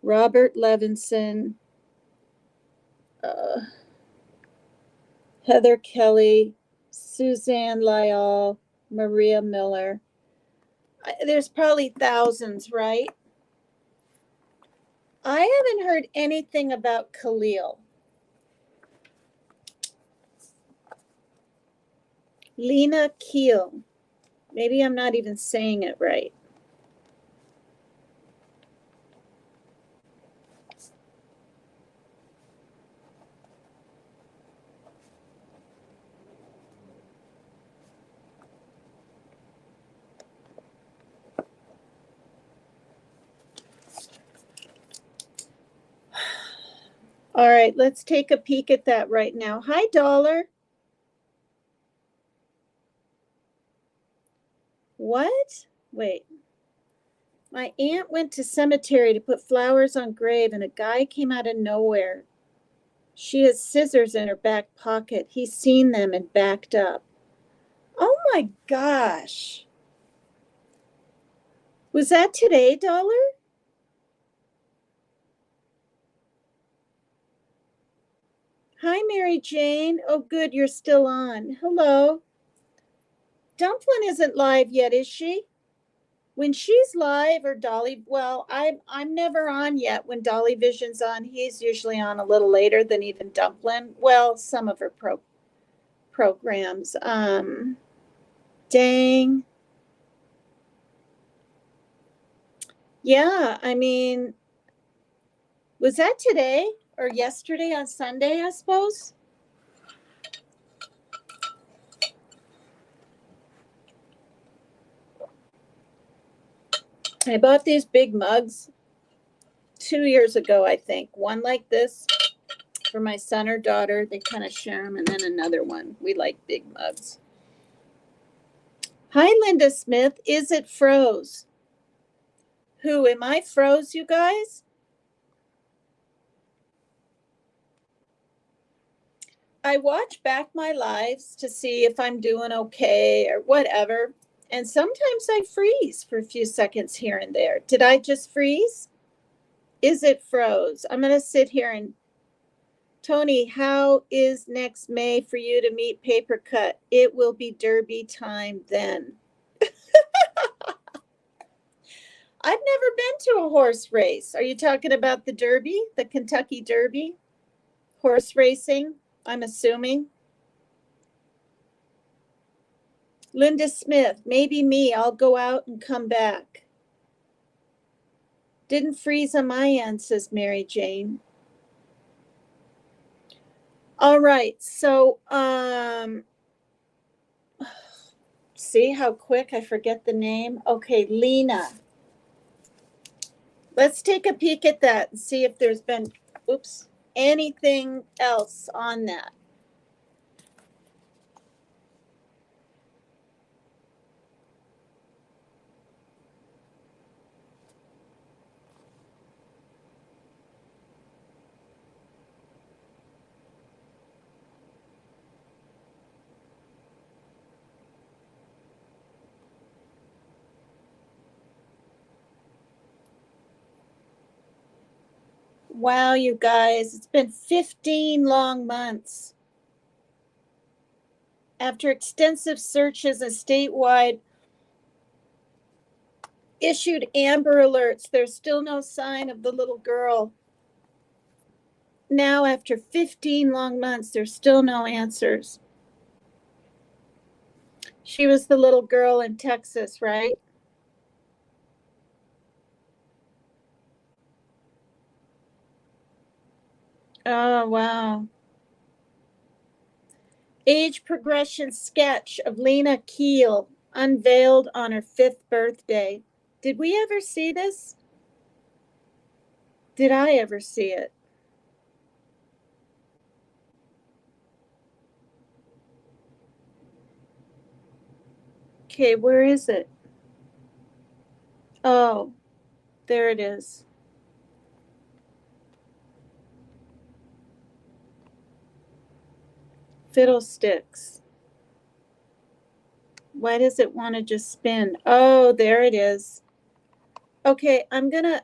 Robert Levinson, Heather Kelly, Suzanne Lyall, Maria Miller. There's probably thousands, right? I haven't heard anything about Khalil. Lena Keel. Maybe I'm not even saying it right. All right, let's take a peek at that right now. Hi, Dollar. What? Wait. My aunt went to cemetery to put flowers on grave, and a guy came out of nowhere. She has scissors in her back pocket. He's seen them and backed up. Oh my gosh. Was that today, Dollar? Hi, Mary Jane. Oh, good, you're still on. Hello. Dumplin' isn't live yet, is she? When she's live, or Dolly, well, I'm never on yet. When Dolly Vision's on, he's usually on a little later than even Dumplin'. Well, some of her programs. Dang. Yeah, I mean, was that today or yesterday on Sunday, I suppose? I bought these big mugs 2 years ago, I think. One like this for my son or daughter. They kind of share them, and then another one. We like big mugs. Hi, Linda Smith. Is it froze? Who, am I froze, you guys? I watch back my lives to see if I'm doing okay or whatever. And sometimes I freeze for a few seconds here and there. Did I just freeze? Is it froze? I'm going to sit here and Tony, how is next May for you to meet Paper Cut? It will be Derby time then. I've never been to a horse race. Are you talking about the Derby, the Kentucky Derby? Horse racing, I'm assuming. Linda Smith, maybe me. I'll go out and come back. Didn't freeze on my end, says Mary Jane. All right, so See how quick I forget the name? Okay, Lena. Let's take a peek at that and see if there's been, oops, anything else on that. Wow, you guys, it's been 15 long months. After extensive searches and statewide issued Amber Alerts, there's still no sign of the little girl. Now, after 15 long months, there's still no answers. She was the little girl in Texas, right? Oh, wow. Age progression sketch of Lena Keel unveiled on her 5th birthday. Did we ever see this? Did I ever see it? Okay, where is it? Oh, there it is. Fiddlesticks. Why does it want to just spin? Oh, there it is. Okay, I'm gonna.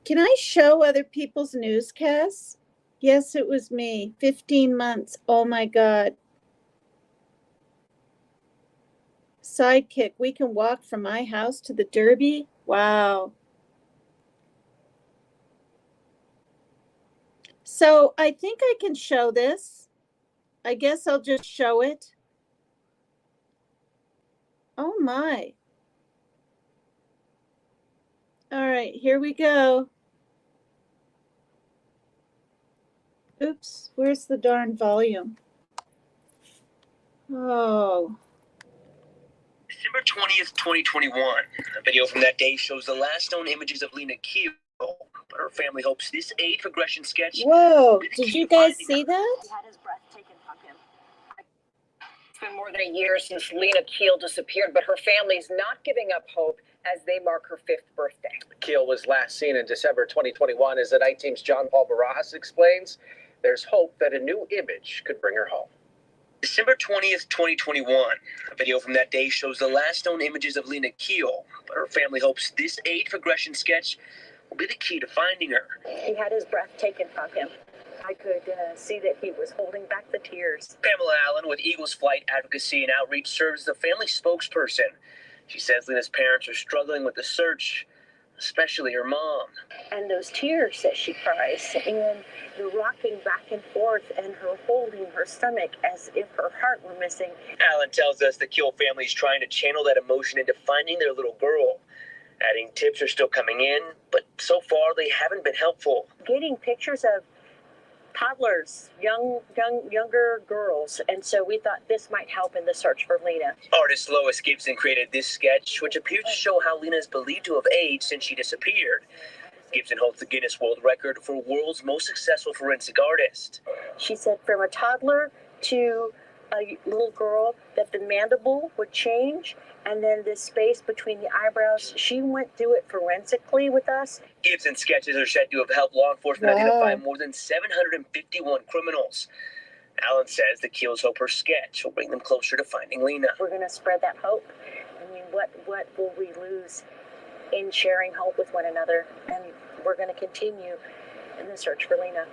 Can I show other people's newscasts? Yes, it was me. 15 months. Oh my God. Sidekick, we can walk from my house to the Derby? Wow. So I think I can show this. I guess I'll just show it. Oh my. All right, here we go. Oops, where's the darn volume? Oh. December 20th, 2021. A video from that day shows the last known images of Lena Keel, but her family hopes this age progression sketch. Whoa, did you guys see that? He had his breath taken from him. It's been more than a year since Lena Keel disappeared, but her family's not giving up hope as they mark her 5th birthday. Keel was last seen in December 2021. As the night team's John Paul Barajas explains, there's hope that a new image could bring her home. December 20th, 2021. A video from that day shows the last known images of Lena Keel, but her family hopes this age progression sketch will be the key to finding her. He had his breath taken from him. I could see that he was holding back the tears. Pamela Allen with Eagles Flight Advocacy and Outreach serves as the family spokesperson. She says Lena's parents are struggling with the search, especially her mom. And those tears that she cries, and the rocking back and forth, and her holding her stomach as if her heart were missing. Allen tells us the Keel family is trying to channel that emotion into finding their little girl. Adding tips are still coming in, but so far they haven't been helpful. Getting pictures of toddlers, younger girls, and so we thought this might help in the search for Lena. Artist Lois Gibson created this sketch, which appears to show how Lena is believed to have aged since she disappeared. Gibson holds the Guinness World Record for world's most successful forensic artist. She said from a toddler to a little girl that the mandible would change, and then this space between the eyebrows. She went through it forensically with us. Gibson's sketches are said to have helped law enforcement identify more than 751 criminals. Allen says the Keels hope her sketch will bring them closer to finding Lena. We're going to spread that hope. I mean, what will we lose in sharing hope with one another? And we're going to continue in the search for Lena.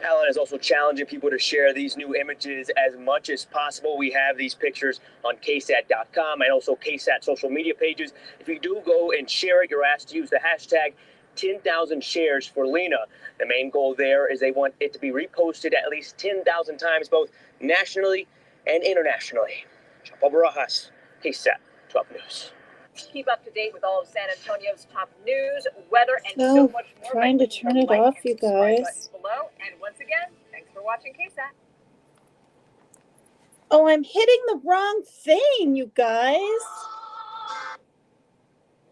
Allen is also challenging people to share these new images as much as possible. We have these pictures on ksat.com and also KSAT social media pages. If you do go and share it, you're asked to use the hashtag 10,000 shares for Lena. The main goal there is they want it to be reposted at least 10,000 times, both nationally and internationally. John Paul Barajas, KSAT 12 News. Keep up to date with all of San Antonio's top news, weather, and so Oh, much more. trying by to clicking turn the it like off, and you subscribe guys. buttons below. And once again, thanks for watching KSAT. Oh, I'm hitting the wrong thing, you guys.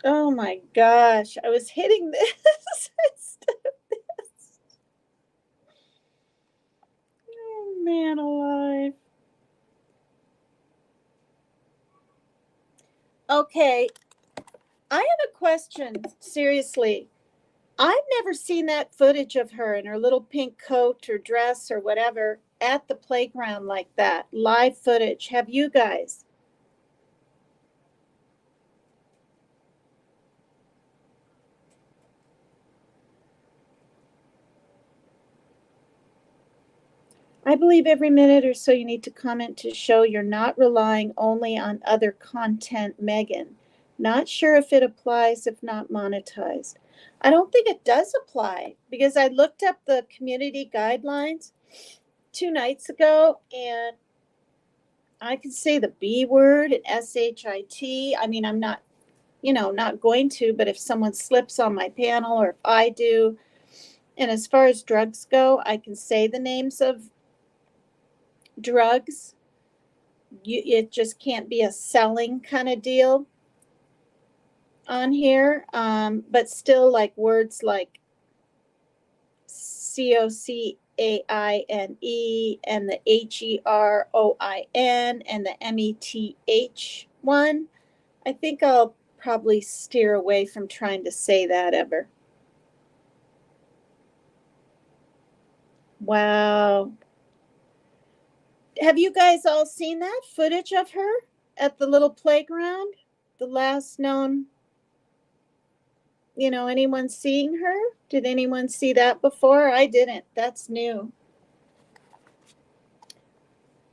Oh my gosh, I was hitting this instead of this. Oh man alive. Okay, I have a question, seriously. I've never seen that footage of her in her little pink coat or dress or whatever at the playground like that. Live footage. Have you guys? I believe every minute or so you need to comment to show you're not relying only on other content, Megan. Not sure if it applies if not monetized. I don't think it does apply because I looked up the community guidelines 2 nights ago and I can say the B word and SHIT. I mean, I'm not, not going to, but if someone slips on my panel or if I do, and as far as drugs go, I can say the names of drugs. It just can't be a selling kind of deal on here. But still, like words like COCAINE and the HEROIN and the METH one, I think I'll probably steer away from trying to say that ever. Wow. Have you guys all seen that footage of her at the little playground? The last known, anyone seeing her? Did anyone see that before? I didn't. That's new.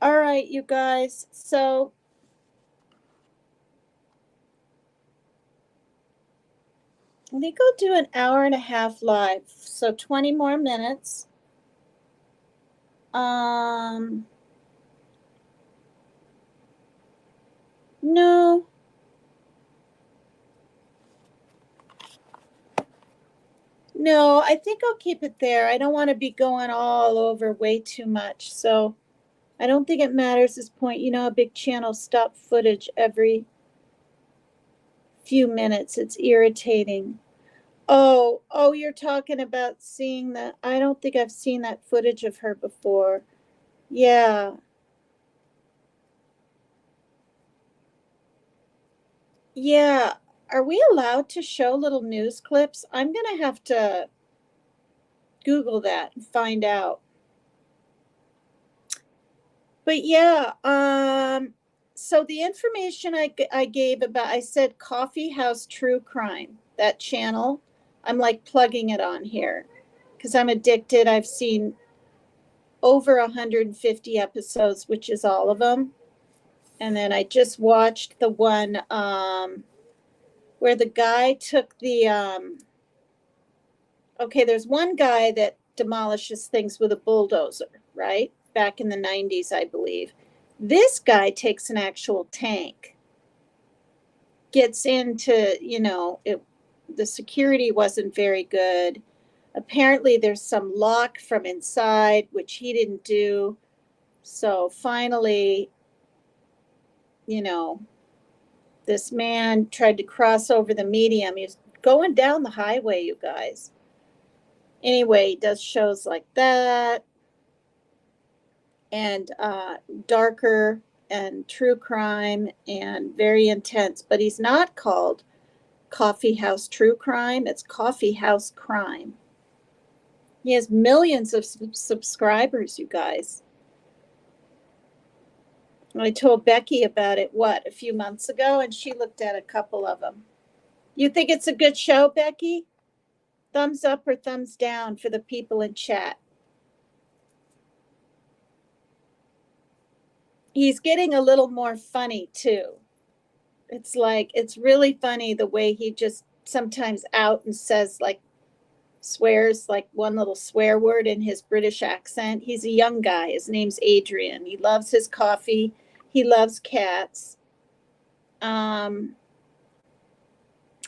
All right, you guys. So I think I'll do an hour and a half live. So 20 more minutes. No. No, I think I'll keep it there. I don't want to be going all over way too much. So I don't think it matters at this point. A big channel stop footage every few minutes. It's irritating. Oh, you're talking about seeing that. I don't think I've seen that footage of her before. Yeah. Yeah. Are we allowed to show little news clips? I'm going to have to Google that and find out. But yeah, so the information I gave about, I said Coffee House True Crime, that channel, I'm like plugging it on here because I'm addicted. I've seen over 150 episodes, which is all of them. And then I just watched the one where the guy took the, okay, there's one guy that demolishes things with a bulldozer, right? Back in the 90s, I believe. This guy takes an actual tank, gets into, the security wasn't very good. Apparently, there's some lock from inside, which he didn't do. So finally, this man tried to cross over the median. He was going down the highway, you guys. Anyway, he does shows like that and darker and true crime and very intense. But he's not called Coffee House True Crime. It's Coffee House Crime. He has millions of subscribers, you guys. I told Becky about it, a few months ago, and she looked at a couple of them. You think it's a good show, Becky? Thumbs up or thumbs down for the people in chat. He's getting a little more funny, too. It's really funny the way he just sometimes out and says, swears, one little swear word in his British accent. He's a young guy. His name's Adrian. He loves his coffee. He loves cats.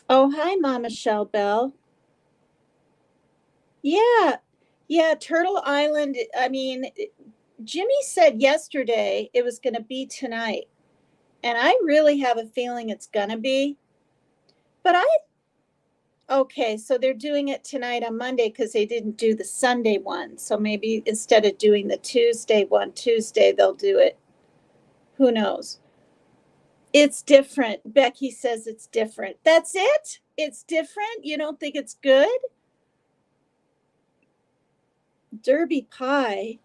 Oh, hi, Mama Shell Bell. Yeah, yeah, Turtle Island. I mean, Jimmy said yesterday it was going to be tonight, and I really have a feeling it's going to be. But okay, so they're doing it tonight on Monday because they didn't do the Sunday one. So maybe instead of doing the Tuesday one, Tuesday they'll do it. Who knows? It's different. Becky says it's different. That's it? It's different? You don't think it's good? Derby pie.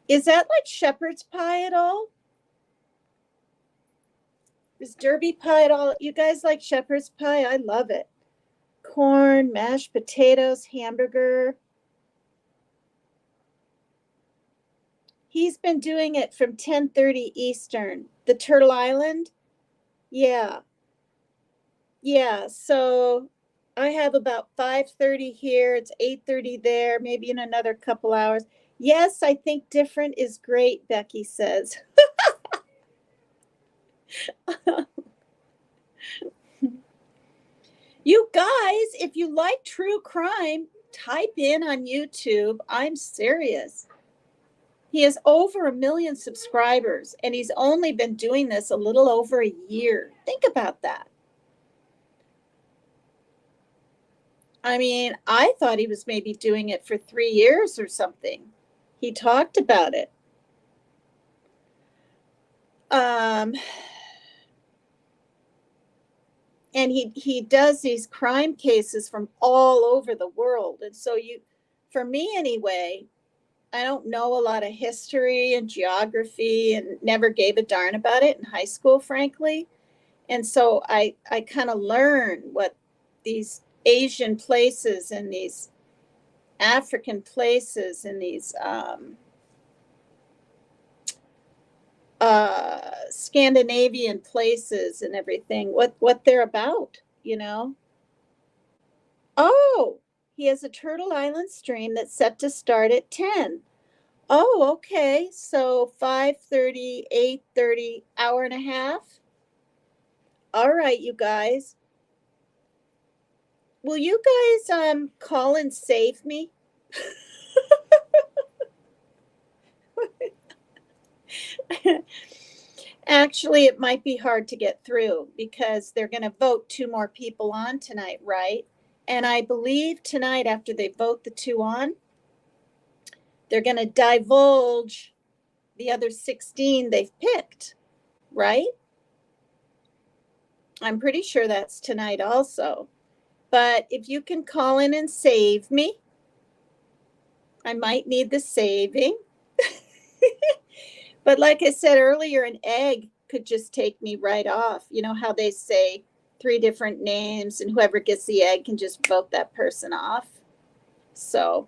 Is that like shepherd's pie at all? Is Derby pie at all? You guys like shepherd's pie? I love it. Corn, mashed potatoes, hamburger. He's been doing it from 10:30 Eastern. The Turtle Island? Yeah. Yeah, so I have about 5:30 here. It's 8:30 there, maybe in another couple hours. Yes, I think different is great, Becky says. You guys, if you like true crime, type in on YouTube. I'm serious. He has over 1 million subscribers, and he's only been doing this a little over a year. Think about that. I mean, I thought he was maybe doing it for 3 years or something. He talked about it. And he does these crime cases from all over the world. And so for me anyway, I don't know a lot of history and geography and never gave a darn about it in high school, frankly. And so I kind of learn what these Asian places and these African places and these Scandinavian places and everything, what they're about, you know? Oh, he has a Turtle Island stream that's set to start at 10. Oh, okay. So 5:30, 8:30, hour and a half. All right, you guys. Will you guys call and save me? Actually, it might be hard to get through because they're going to vote 2 more people on tonight, right? And I believe tonight, after they vote the 2 on, they're going to divulge the other 16 they've picked, right? I'm pretty sure that's tonight also. But if you can call in and save me, I might need the saving. But like I said earlier, an egg could just take me right off. You know how they say 3 different names and whoever gets the egg can just vote that person off. So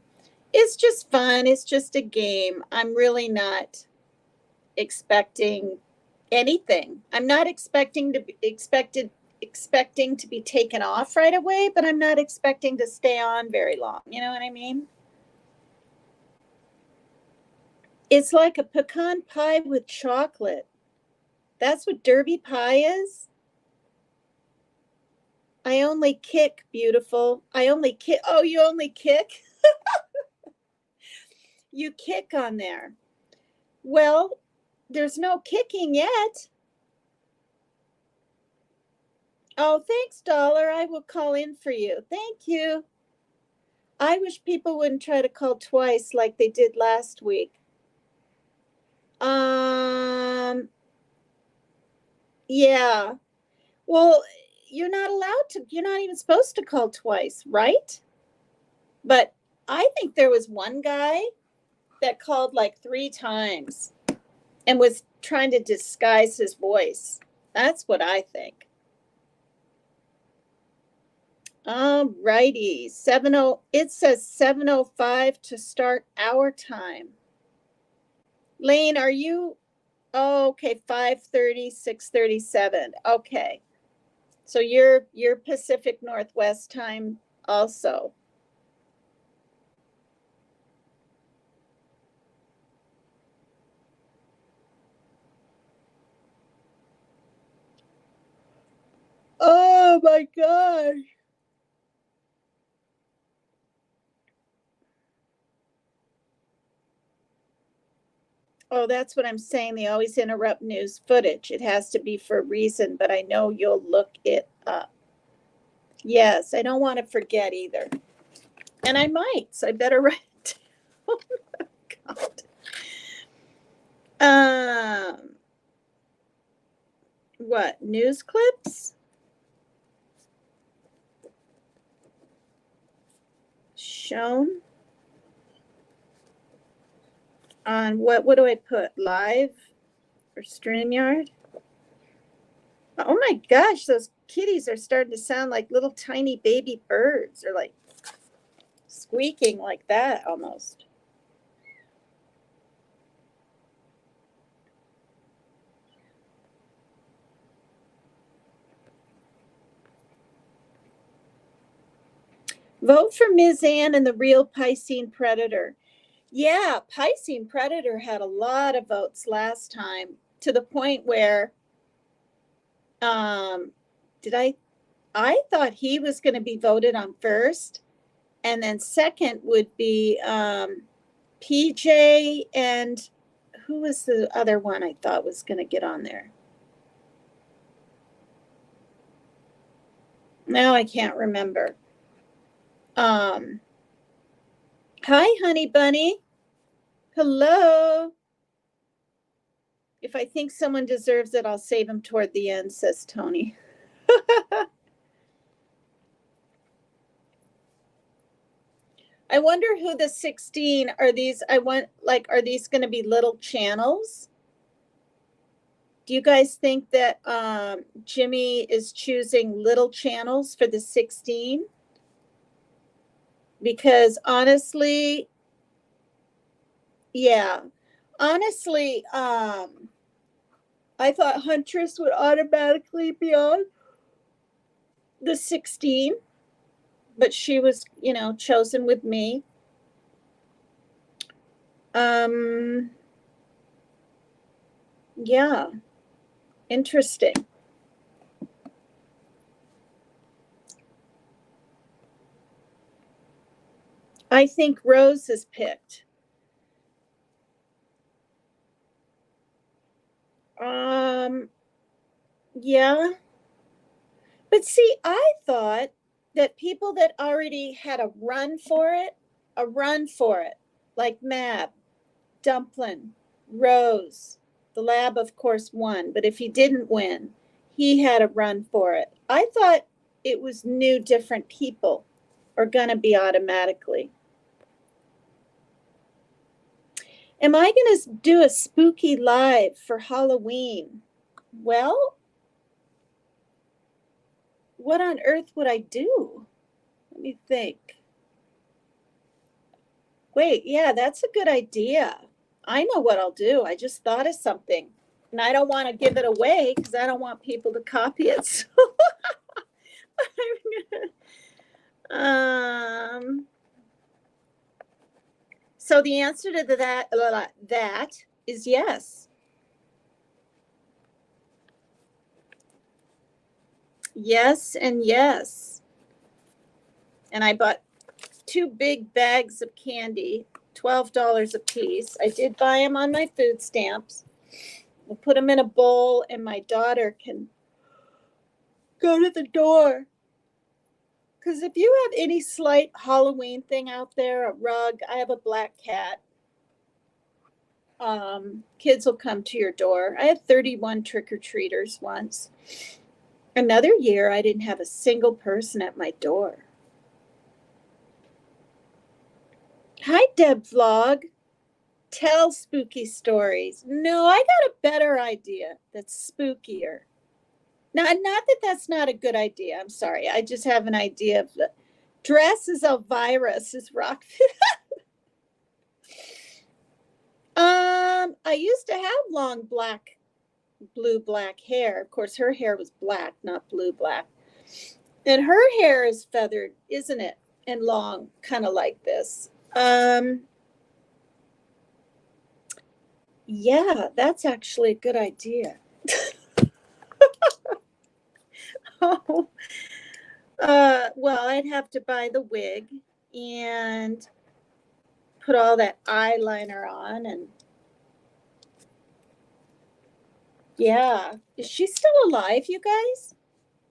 it's just fun. It's just a game. I'm really not expecting anything. I'm not expecting to be taken off right away, but I'm not expecting to stay on very long. You know what I mean? It's like a pecan pie with chocolate. That's what Derby pie is. I only kick, beautiful. I only kick. Oh, you only kick? You kick on there. Well, there's no kicking yet. Oh, thanks, Dollar. I will call in for you. Thank you. I wish people wouldn't try to call twice like they did last week. Yeah. Well, you're not allowed to, you're not even supposed to call twice, right? But I think there was one guy that called like 3 times and was trying to disguise his voice. That's what I think. All righty. It says 7:05 to start our time. Lane, are you? Oh, okay, 5:30, 6:37. Okay. So you're Pacific Northwest time also. Oh my gosh. Oh, that's what I'm saying. They always interrupt news footage. It has to be for a reason, but I know you'll look it up. Yes, I don't want to forget either. And I might, so I better write it down. God. What? News clips? Shown? On what do I put? Live or StreamYard? Oh my gosh, those kitties are starting to sound like little tiny baby birds, or like squeaking like that almost. Vote for Ms. Ann and the real Piscine Predator. Yeah, Piscine Predator had a lot of votes last time, to the point where I thought he was going to be voted on first, and then second would be PJ, and who was the other one I thought was going to get on there? Now I can't remember. Hi, honey bunny. Hello. If I think someone deserves it, I'll save him toward the end, says Tony. I wonder who the 16 are. These are these going to be little channels? Do you guys think that Jimmy is choosing little channels for the 16? Because honestly, yeah. Honestly, I thought Huntress would automatically be on the 16, but she was, chosen with me. Yeah, interesting. I think Rose is picked. Yeah. But see, I thought that people that already had a run for it, like Mab, Dumplin, Rose, the lab, of course, won. But if he didn't win, he had a run for it. I thought it was new, different people are going to be automatically. Am I going to do a spooky live for Halloween? Well, what on earth would I do? Let me think. Wait, yeah, that's a good idea. I know what I'll do. I just thought of something. And I don't want to give it away because I don't want people to copy it. So so the answer to that is yes. Yes and yes. And I bought 2 big bags of candy, $12 a piece. I did buy them on my food stamps. We'll put them in a bowl, and my daughter can go to the door. Because if you have any slight Halloween thing out there, a rug, I have a black cat, kids will come to your door. I had 31 trick-or-treaters once. Another year, I didn't have a single person at my door. Hi, Deb Vlog. Tell spooky stories. No, I got a better idea that's spookier. Now, not that that's not a good idea. I'm sorry. I just have an idea of the dress as Elvira, says Rockfit. I used to have long blue-black hair. Of course, her hair was black, not blue-black. And her hair is feathered, isn't it? And long, kind of like this. Yeah, that's actually a good idea. Oh, Well, I'd have to buy the wig and put all that eyeliner on, and yeah. Is she still alive, you guys?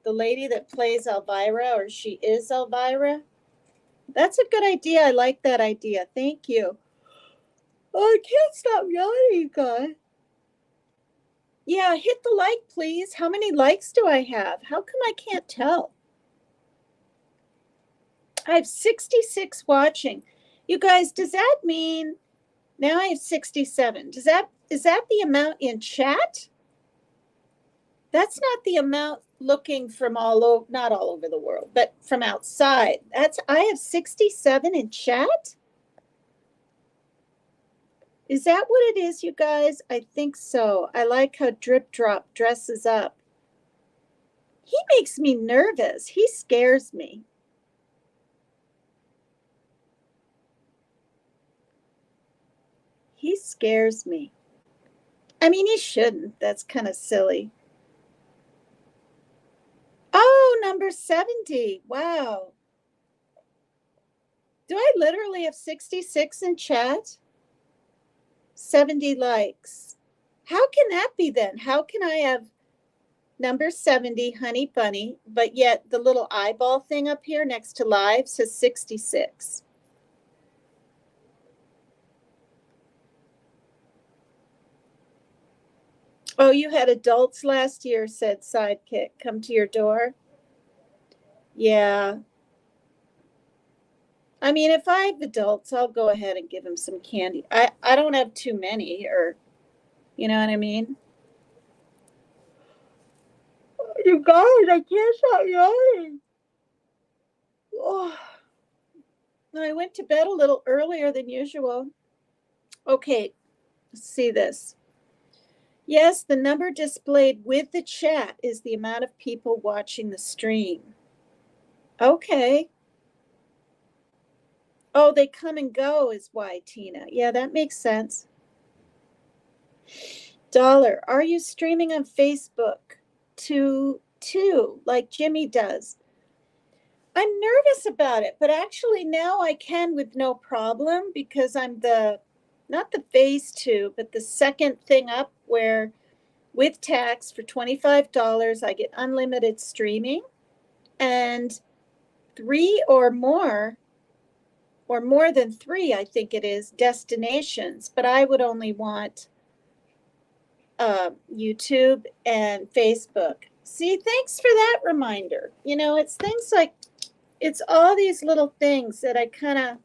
The lady that plays Elvira, or she is Elvira? That's a good idea. I like that idea. Thank you. Oh, I can't stop yawning, guys. Yeah, hit the like, please. How many likes do I have? How come I can't tell? I have 66 watching. You guys, does that mean now I have 67? Is that the amount in chat? That's not the amount looking from not all over the world, but from outside. I have 67 in chat. Is that what it is, you guys? I think so. I like how Drip Drop dresses up. He makes me nervous. He scares me. He scares me. I mean, he shouldn't. That's kind of silly. Oh, number 70. Wow. Do I literally have 66 in chat? 70 likes. How can that be then? How can I have number 70, Honey Bunny, but yet the little eyeball thing up here next to live says 66? Oh, you had adults last year, said Sidekick. Come to your door? Yeah. I mean, if I have adults, I'll go ahead and give them some candy. I don't have too many, or, you know what I mean? You guys, I can't stop yawning. Oh. I went to bed a little earlier than usual. Okay, let's see this. Yes, the number displayed with the chat is the amount of people watching the stream. Okay. Oh, they come and go is why, Tina. Yeah, that makes sense. Dollar, are you streaming on Facebook too, like Jimmy does? I'm nervous about it, but actually now I can with no problem, because I'm not the phase 2, but the second thing up, where with tax for $25, I get unlimited streaming, and 3 or more than 3, I think it is, destinations, but I would only want YouTube and Facebook. See, thanks for that reminder. You know, it's things like, it's all these little things that I kind of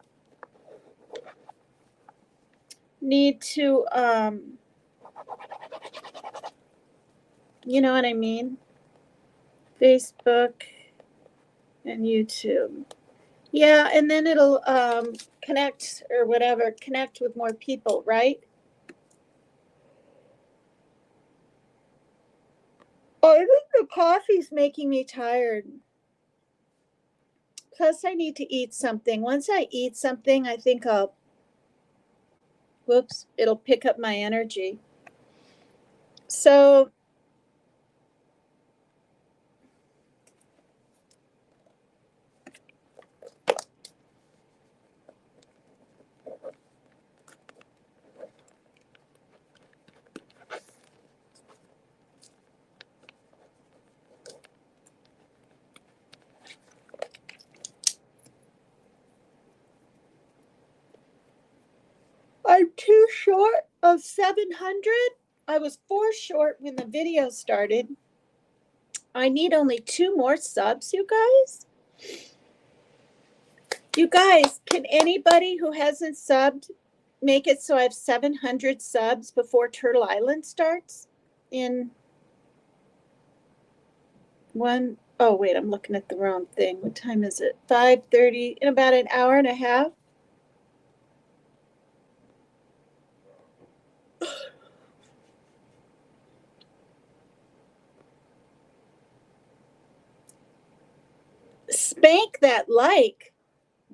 need to, you know what I mean? Facebook and YouTube. Yeah, and then it'll connect with more people, right? Oh, I think the coffee's making me tired. Plus, I need to eat something. Once I eat something, I think it'll pick up my energy. So, I'm too short of 700. I was 4 short when the video started. I need only 2 more subs, you guys. You guys, can anybody who hasn't subbed make it so I have 700 subs before Turtle Island starts? Oh wait, I'm looking at the wrong thing. What time is it? 5:30, in about an hour and a half. Spank that like.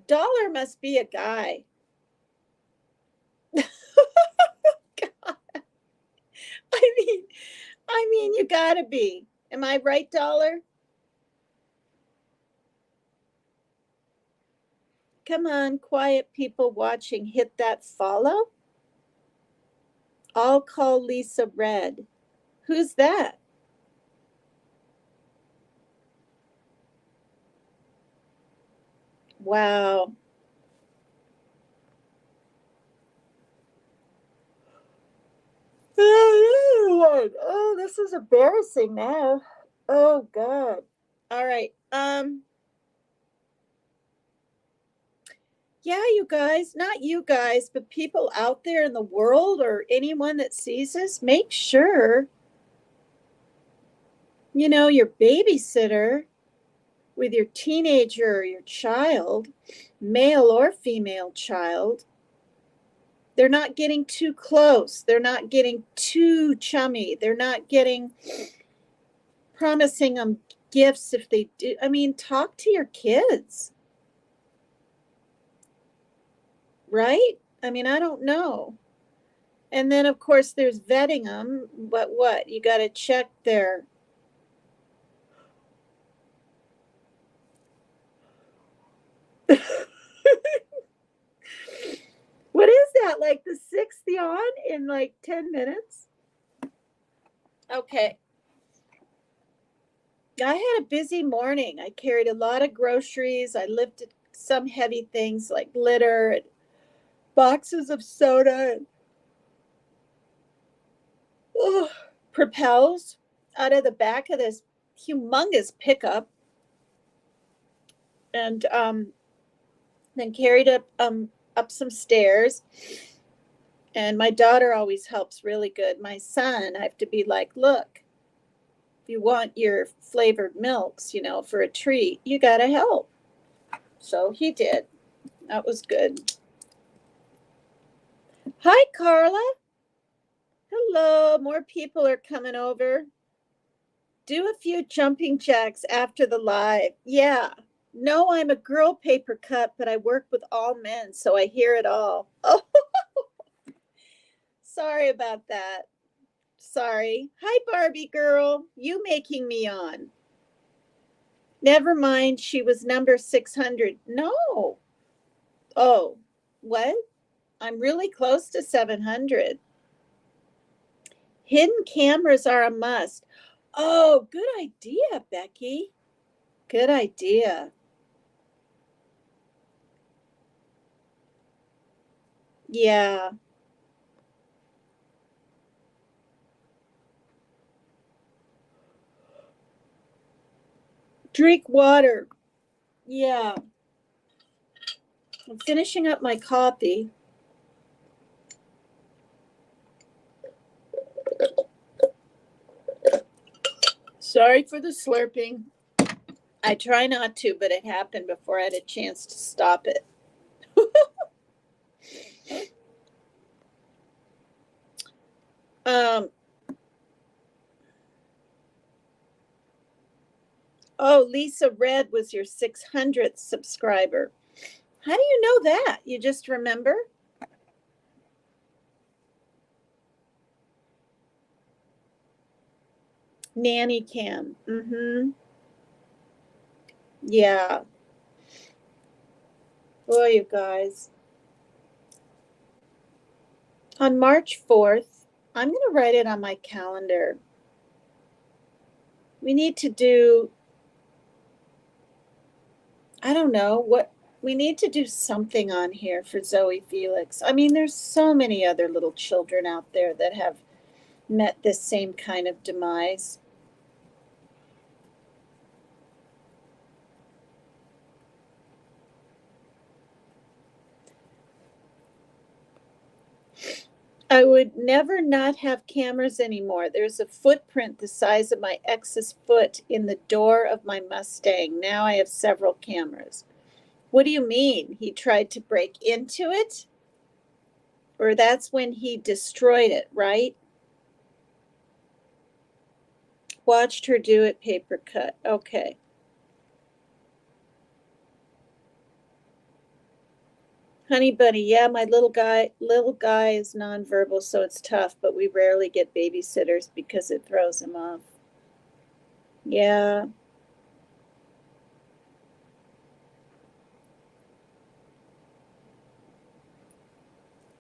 Dollar must be a guy. God. I mean, you gotta be. Am I right, Dollar? Come on, quiet people watching, hit that follow. I'll call Lisa Red. Who's that? Wow. Oh, this is embarrassing now. Oh God. All right. Yeah, you guys, not you guys, but people out there in the world or anyone that sees this, make sure, your babysitter with your teenager or your child, male or female child, they're not getting too close. They're not getting too chummy. They're not promising them gifts if they do. I mean, talk to your kids. Right? I mean, I don't know. And then, of course, there's vetting them. But what? You got to check their... What is that? Like the 6th yawn in like 10 minutes? Okay. I had a busy morning. I carried a lot of groceries. I lifted some heavy things like glitter and boxes of soda and propels out of the back of this humongous pickup, and then carried up some stairs. And my daughter always helps really good. My son, I have to be like, look, if you want your flavored milks, for a treat, you got to help. So he did. That was good. Hi, Carla. Hello. More people are coming over. Do a few jumping jacks after the live. Yeah. No, I'm a girl paper cut, but I work with all men, so I hear it all. Oh, sorry about that. Sorry. Hi, Barbie girl. You making me on. Never mind, she was number 600. No. Oh, what? I'm really close to 700. Hidden cameras are a must. Oh, good idea, Becky. Good idea. Yeah. Drink water. Yeah. I'm finishing up my coffee. Sorry for the slurping. I try not to, but it happened before I had a chance to stop it. Oh, Lisa Red was your 600th subscriber. How do you know that? You just remember? Nanny cam. Mm-hmm. Yeah. Boy, you guys. On March 4th, I'm going to write it on my calendar. We need to do, I don't know, we need to do something on here for Zoey Felix. I mean, there's so many other little children out there that have met this same kind of demise. I would never not have cameras anymore. There's a footprint the size of my ex's foot in the door of my Mustang. Now I have several cameras. What do you mean? He tried to break into it? Or that's when he destroyed it, right? Watched her do it, paper cut. Okay. Honey bunny, yeah, my little guy is nonverbal, so it's tough, but we rarely get babysitters because it throws him off. Yeah.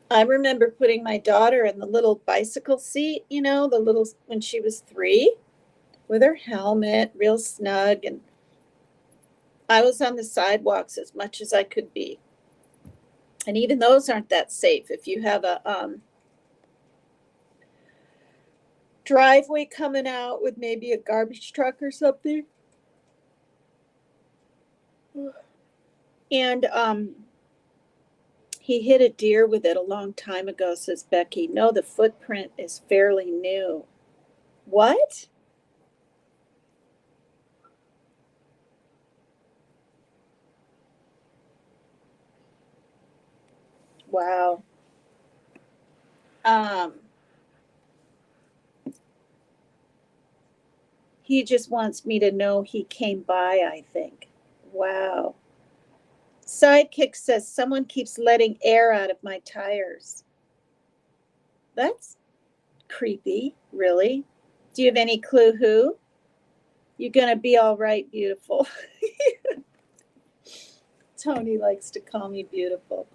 I remember putting my daughter in the little bicycle seat, you know, the little, when she was 3, with her helmet, real snug. And I was on the sidewalks as much as I could be. And even those aren't that safe. If you have a driveway coming out with maybe a garbage truck or something. And he hit a deer with it a long time ago, says Becky. No, the footprint is fairly new. What? Wow. He just wants me to know he came by, I think. Wow. Sidekick says someone keeps letting air out of my tires. That's creepy, really. Do you have any clue who? You're going to be all right, beautiful. Tony likes to call me beautiful.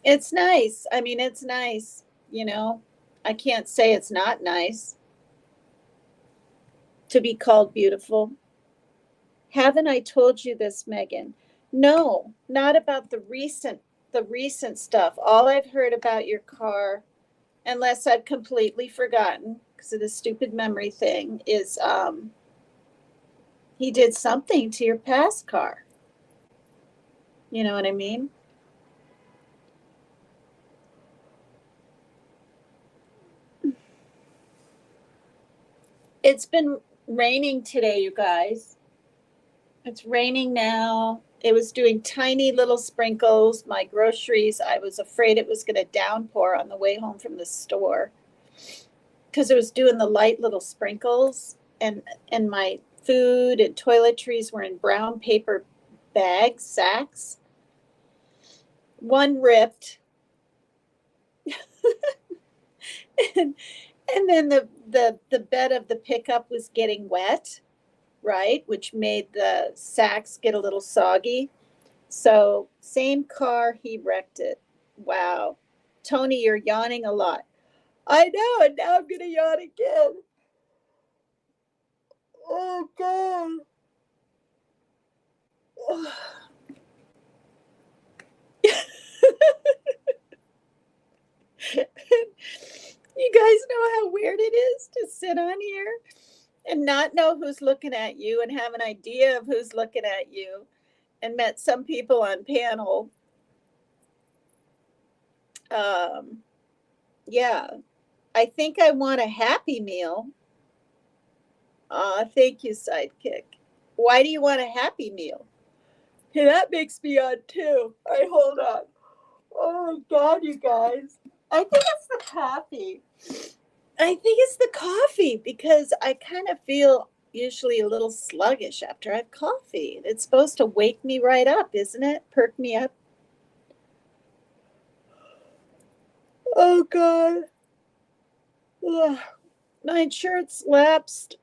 It's nice. I mean, it's nice, you know. I can't say it's not nice to be called beautiful. Haven't I told you this, Megan? No, not about the recent stuff. All I've heard about your car, unless I've completely forgotten because of the stupid memory thing, is he did something to your past car. You know what I mean? It's been raining today, you guys. It's raining now. It was doing tiny little sprinkles. My groceries, I was afraid it was going to downpour on the way home from the store because it was doing the light little sprinkles, and my food and toiletries were in brown paper bags, sacks. One ripped. and then the bed of the pickup was getting wet, right? Which made the sacks get a little soggy. So same car, he wrecked it. Wow. Tony, you're yawning a lot. I know, and now I'm going to yawn again. Oh, God. You guys know how weird it is to sit on here and not know who's looking at you and have an idea of who's looking at you, and met some people on panel. Yeah, I think I want a Happy Meal. Thank you, Sidekick. Why do you want a Happy Meal? Hey, that makes me on too. All right, hold on. Oh my God, you guys. I think it's the coffee. Because I kind of feel usually a little sluggish after I have coffee. It's supposed to wake me right up, isn't it? Perk me up. Oh, God. Ugh. My insurance lapsed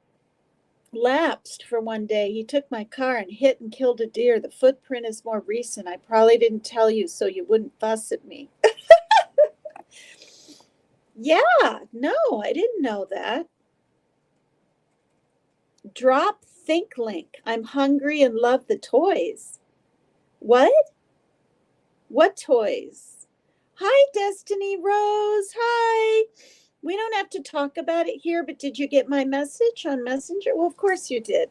for one day. He took my car and hit and killed a deer. The footprint is more recent. I probably didn't tell you so you wouldn't fuss at me. Yeah, no, I didn't know that. Drop Think Link. I'm hungry and love the toys. What? What toys? Hi, Destiny Rose. Hi. We don't have to talk about it here, but did you get my message on Messenger? Well, of course you did.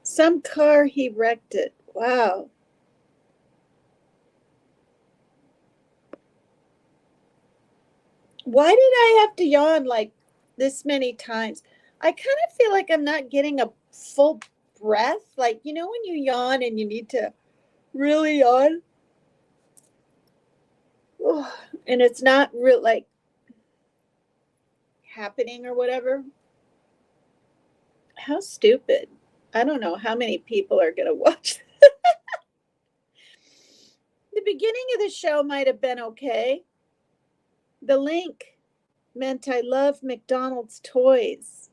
Some car, he wrecked it. Wow. Why did I have to yawn like this many times? I kind of feel like I'm not getting a full breath. Like, you know, when you yawn and you need to really yawn? And it's not real, like, happening or whatever. How stupid. I don't know how many people are going to watch. The beginning of the show might have been okay. The link meant I love McDonald's toys.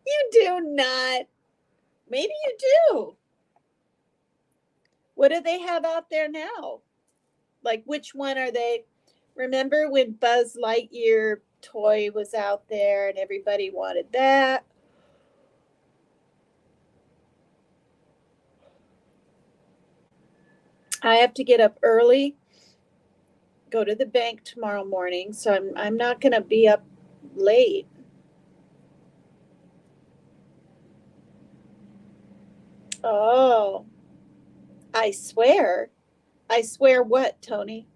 You do not. Maybe you do. What do they have out there now? Like, which one are they? Remember when Buzz Lightyear toy was out there and everybody wanted that? I have to get up early, go to the bank tomorrow morning, so I'm not going to be up late. Oh, I swear. I swear what, Tony?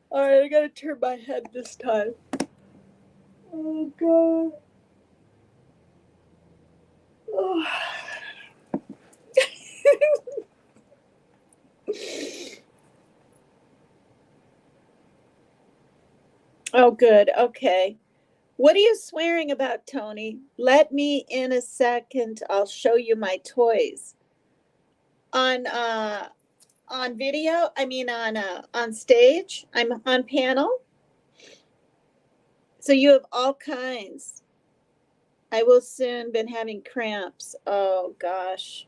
All right, I gotta turn my head this time. Oh, God. Oh. Oh, good. Okay. What are you swearing about, Tony? Let me in a second. I'll show you my toys. On video, I mean on stage. I'm on panel. So you have all kinds. I will soon been having cramps. Oh gosh.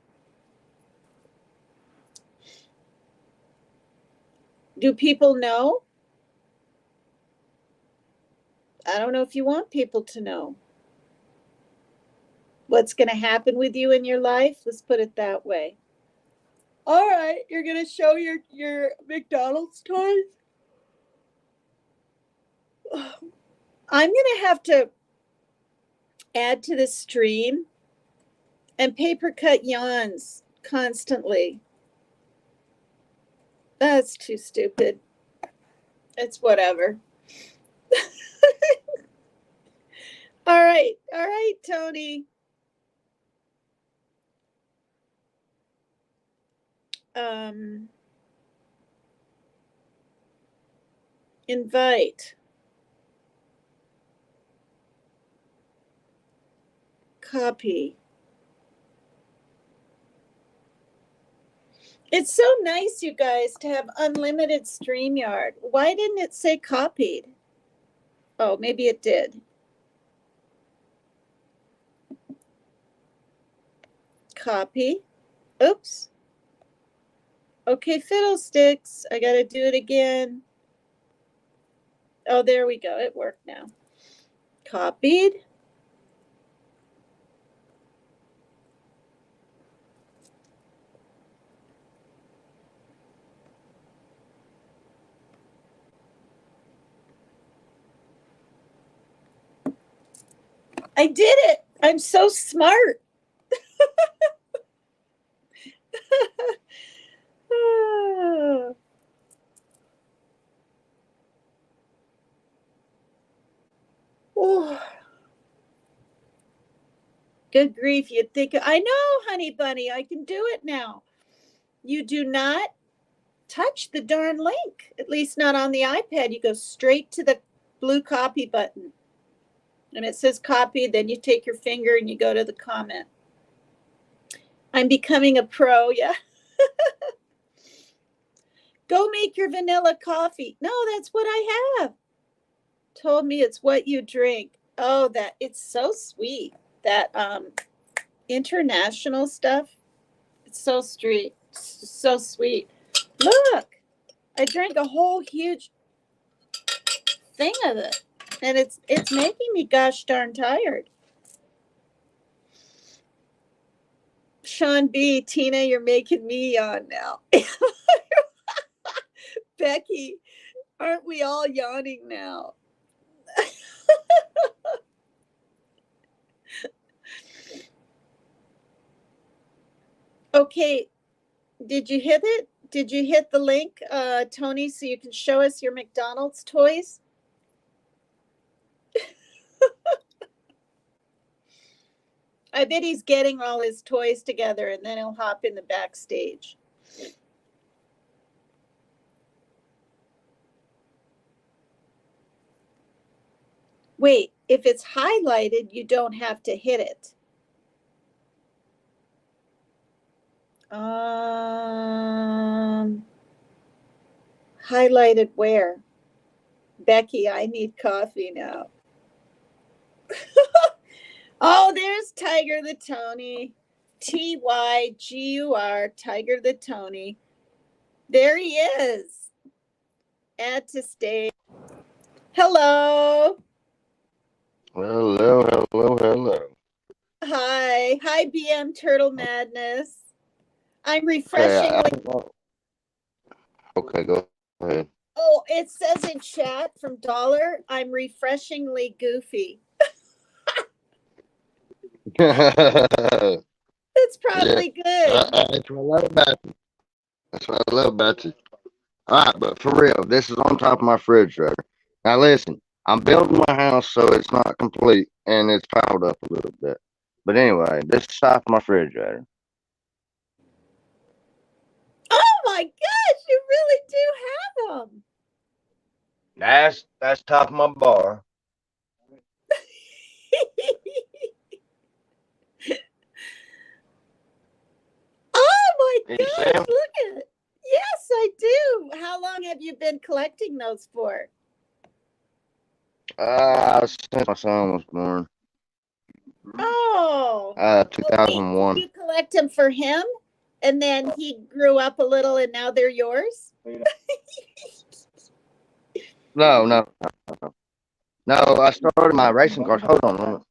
Do people know? I don't know if you want people to know what's going to happen with you in your life. Let's put it that way. All right, you're going to show your McDonald's toys? I'm going to have to add to the stream and paper cut yawns constantly. That's too stupid. It's whatever. All right, Tony. Invite. Copy. It's so nice, you guys, to have unlimited StreamYard. Why didn't it say copied? Oh, maybe it did. Copy. Oops. Okay, fiddlesticks. I got to do it again. Oh, there we go. It worked now. Copied. I did it. I'm so smart. Oh. Good grief, you'd think, I know, honey bunny, I can do it now. You do not touch the darn link, at least not on the iPad. You go straight to the blue copy button. And it says copy, then you take your finger and you go to the comment. I'm becoming a pro, yeah. Go make your vanilla coffee. No, that's what I have. Told me it's what you drink. Oh, that it's so sweet. That international stuff. It's so so sweet. Look, I drank a whole huge thing of it, and it's making me gosh darn tired. Sean B, Tina, you're making me yawn now. Becky, aren't we all yawning now? Okay, did you hit it? Did you hit the link, Tony, so you can show us your McDonald's toys? I bet he's getting all his toys together and then he'll hop in the backstage. Wait, if it's highlighted, you don't have to hit it. Highlighted where? Becky, I need coffee now. Oh, there's Tiger the Tony. Tygur, Tiger the Tony. There he is. Add to stage. Hello. Hello. Hi, BM Turtle Madness. I'm Okay, refreshingly. okay, go ahead. Oh, it says in chat from Dollar, I'm refreshingly goofy. Yeah, That's probably good. that's what I love about you. That's what I love about you. All right, but for real, this is on top of my refrigerator. Now listen, I'm building my house so it's not complete and it's piled up a little bit. But anyway, this is top of my refrigerator. Oh my gosh, you really do have them. That's top of my bar. Oh my You see gosh, 'em? look at it. Yes, I do. How long have you been collecting those for? Since my son was born. Oh, wait, 2001. did you collect them for him? And then he grew up a little and now they're yours? No, I started my racing cars. Hold on.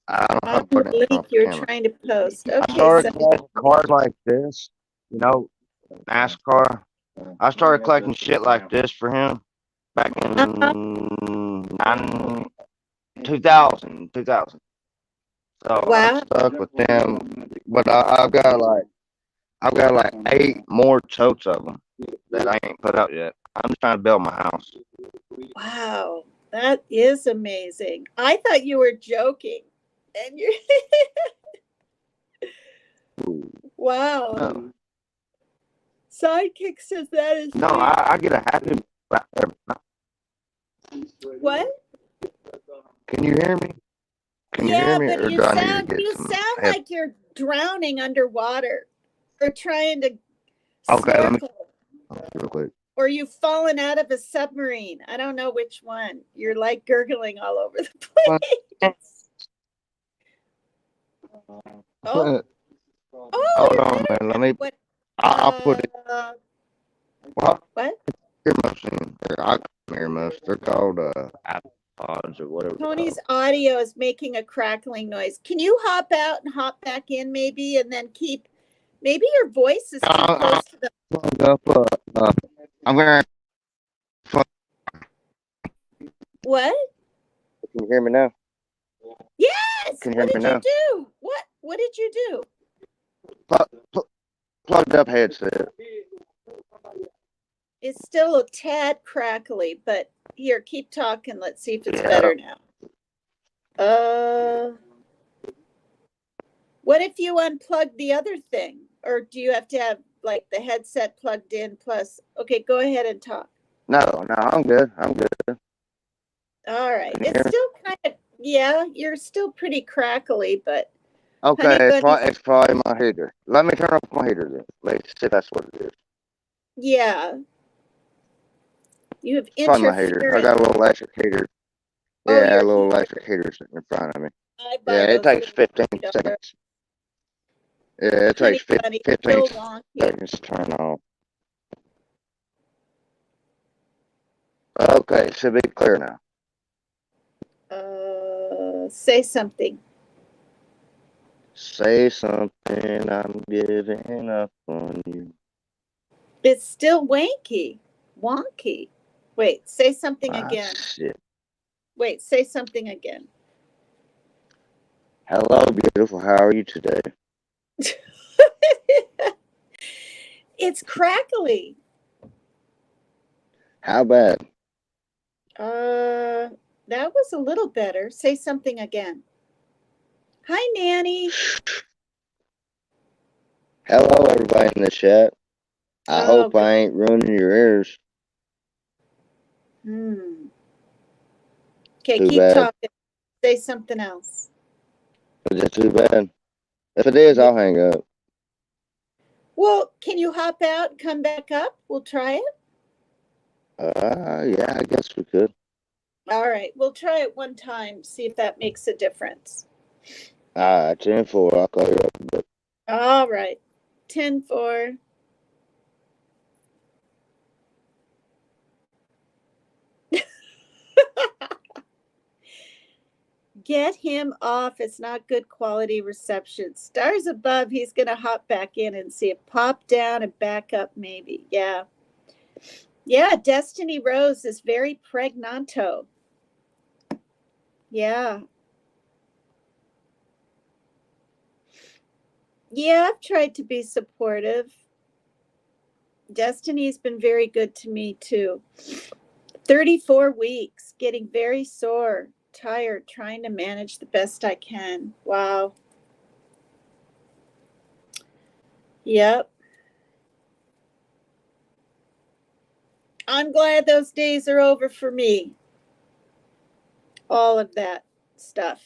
I don't know how to put it in front Link of the you're camera. trying to post. I Okay, started so collecting cars like this, NASCAR. I started collecting shit like this for him back in 2000. So wow. I'm stuck with them, but I've got like 8 more totes of them that I ain't put out yet. I'm just trying to build my house. Wow, that is amazing. I thought you were joking. And you're wow. No, Sidekick says that is no, sweet. I get a happy. What? Can you hear me? Can you hear Yeah, me, but or you do I need to sound get you some sound head? like you're drowning underwater or trying to Okay, let me snorkel real quick. or you've fallen out of a submarine. I don't know which one. You're like gurgling all over the place. Oh, Hold you're on, better man. now. Let me. What? I'll put it. What? What? Earmuffs in. I got earmuffs. They're called AirPods or whatever they're Tony's called. audio is making a crackling noise. Can you hop out and hop back in maybe and then keep maybe your voice is too close to the I'm gonna. what? Can you hear me now? Yes. Can you hear What me did you now? do? What did you do? Plugged up headset. It's still a tad crackly, but here, keep talking. Let's see if it's Yeah. better now. What if you unplug the other thing? Or do you have to have like the headset plugged in plus? Okay, go ahead and talk. No, I'm good. All right. Can you hear It's me? still kind of, yeah, you're still pretty crackly, but Okay, honey bunny, it's probably my heater. Let me turn off my heater then. Let's see if that's what it is. yeah. You have It's probably my heater. I interference. got a little electric heater. Oh, Yeah, a your little heater. electric heater sitting in front of me. I buy Yeah, it those takes 15 $50. seconds. Yeah, it Honey takes bunny, 15 still wonky. seconds to turn off. Okay, it should be clear now. Say something. Say something, I'm giving up on you. It's still wonky. Wait, say something again. Shit. Wait, say something again. Hello, beautiful. How are you today? It's crackly. How bad? That was a little better. Say something again. Hi, Nanny. Hello, everybody in the chat. I Oh, hope good. I ain't ruining your ears. Okay, Too keep bad. talking. Say something else. Is it too bad? If it is, I'll hang up. Well, can you hop out and come back up? We'll try it. Yeah, I guess we could. All right, we'll try it one time, see if that makes a difference. 10-4. I'll call you up. All right. 10-4. Get him off. It's not good quality reception. Stars above, he's going to hop back in and see it pop down and back up maybe. Yeah. Yeah, Destiny Rose is very pregnanto. Yeah. Yeah, I've tried to be supportive. Destiny's been very good to me too. 34 weeks, getting very sore, tired, trying to manage the best I can. Wow. Yep. I'm glad those days are over for me. All of that stuff.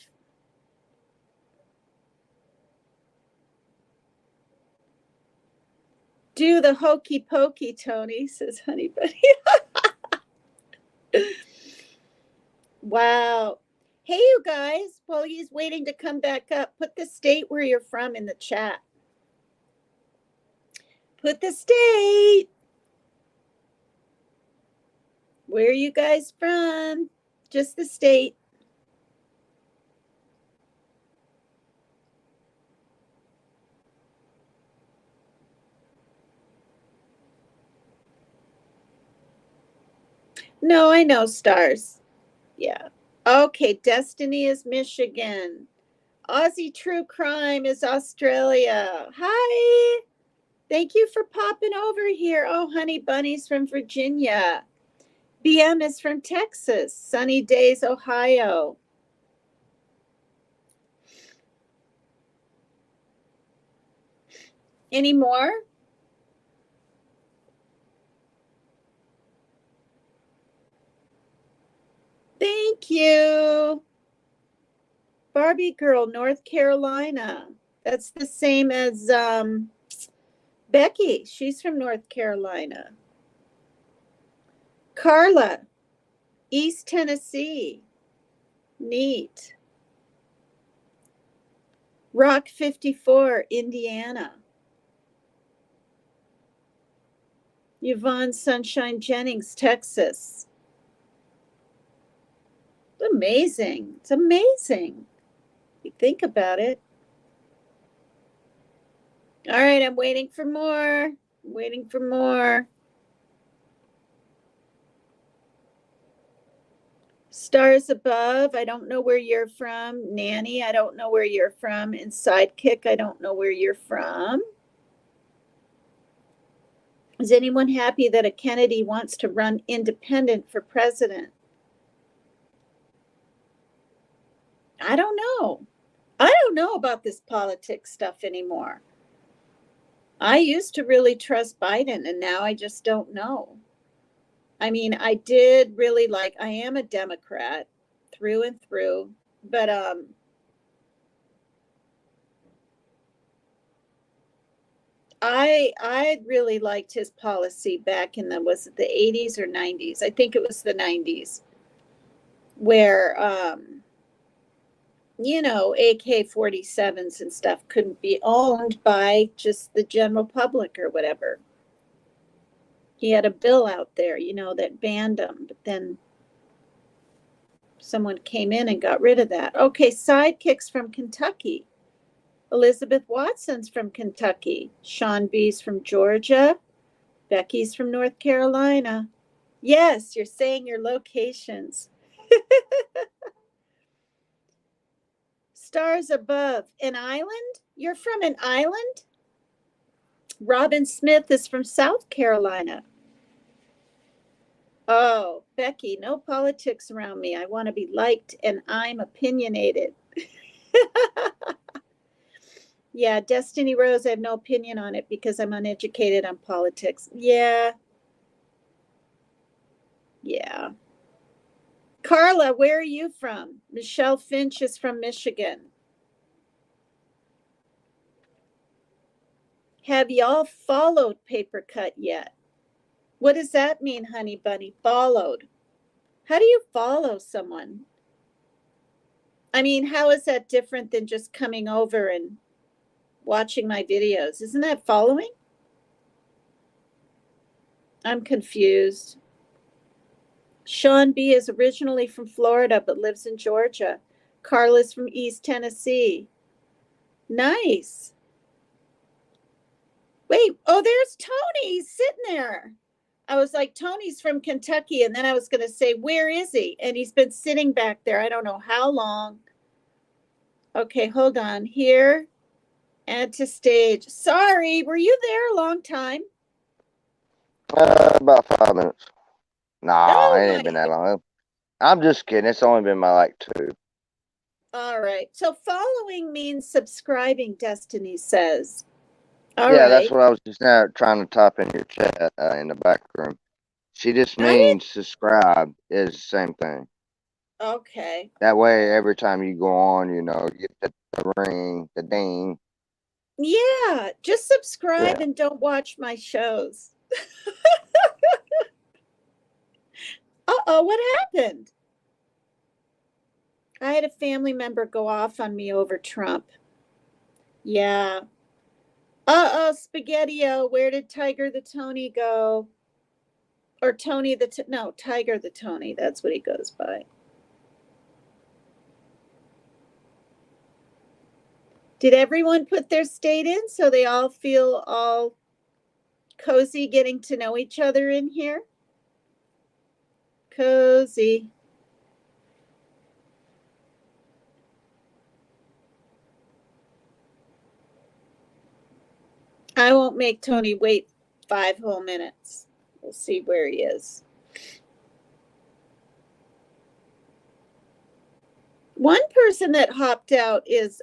Do the hokey pokey, Tony, says Honey Bunny. Wow. Hey, you guys, while he's waiting to come back up, put the state where you're from in the chat. Put the state. Where are you guys from? Just the state. No, I know stars. Yeah. Okay, Destiny is Michigan. Aussie True Crime is Australia. Hi. Thank you for popping over here. Oh, Honey Bunny's from Virginia. BM is from Texas. Sunny Days, Ohio. Any more? Thank you. Barbie Girl, North Carolina. That's the same as Becky. She's from North Carolina. Carla, East Tennessee. Neat. Rock 54, Indiana. Yvonne Sunshine Jennings, Texas. It's amazing. It's amazing. You think about it. All right, I'm waiting for more. I'm waiting for more. Stars above, I don't know where you're from. Nanny, I don't know where you're from. And Sidekick, I don't know where you're from. Is anyone happy that a Kennedy wants to run independent for president? I don't know. I don't know about this politics stuff anymore. I used to really trust Biden, and now I just don't know. I mean, I did really I am a Democrat through and through, but I really liked his policy back in was it the 80s or 90s? I think it was the 90s, where AK-47s and stuff couldn't be owned by just the general public or whatever. He had a bill out there, that banned them, but then someone came in and got rid of that. Okay, Sidekicks from Kentucky. Elizabeth Watson's from Kentucky. Sean B's from Georgia. Becky's from North Carolina. Yes, you're saying your locations. Stars above. An island? You're from an island? Robin Smith is from South Carolina. Oh, Becky, no politics around me. I want to be liked and I'm opinionated. Yeah, Destiny Rose, I have no opinion on it because I'm uneducated on politics. Yeah. Yeah. Carla, where are you from? Michelle Finch is from Michigan. Have y'all followed Paper Cut yet? What does that mean, Honey Bunny? Followed. How do you follow someone? I mean, how is that different than just coming over and watching my videos. Isn't that following? I'm confused. Sean B. is originally from Florida but lives in Georgia. Carla's from East Tennessee. Nice. Wait, oh, there's Tony. He's sitting there. I was like, Tony's from Kentucky. And then I was going to say, where is he? And he's been sitting back there. I don't know how long. Okay, hold on. Here. Add to stage. Sorry, were you there a long time? About 5 minutes. Nah, Oh, it ain't been that long. I'm just kidding. It's only been my 2. All right. So following means subscribing, Destiny says. All Yeah, right. that's what I was just now trying to type in your chat in the back room. She just means subscribe is the same thing. Okay. That way, every time you go on, you get the ring, the ding. Yeah, just subscribe and don't watch my shows. Uh-oh, what happened? I had a family member go off on me over Trump. Yeah. Uh-oh, Spaghetti-O, where did Tiger the Tony go? Or Tony no, Tiger the Tony, that's what he goes by. Did everyone put their state in so they all feel all cozy getting to know each other in here? Cozy. I won't make Tony wait 5 whole minutes. We'll see where he is. One person that hopped out is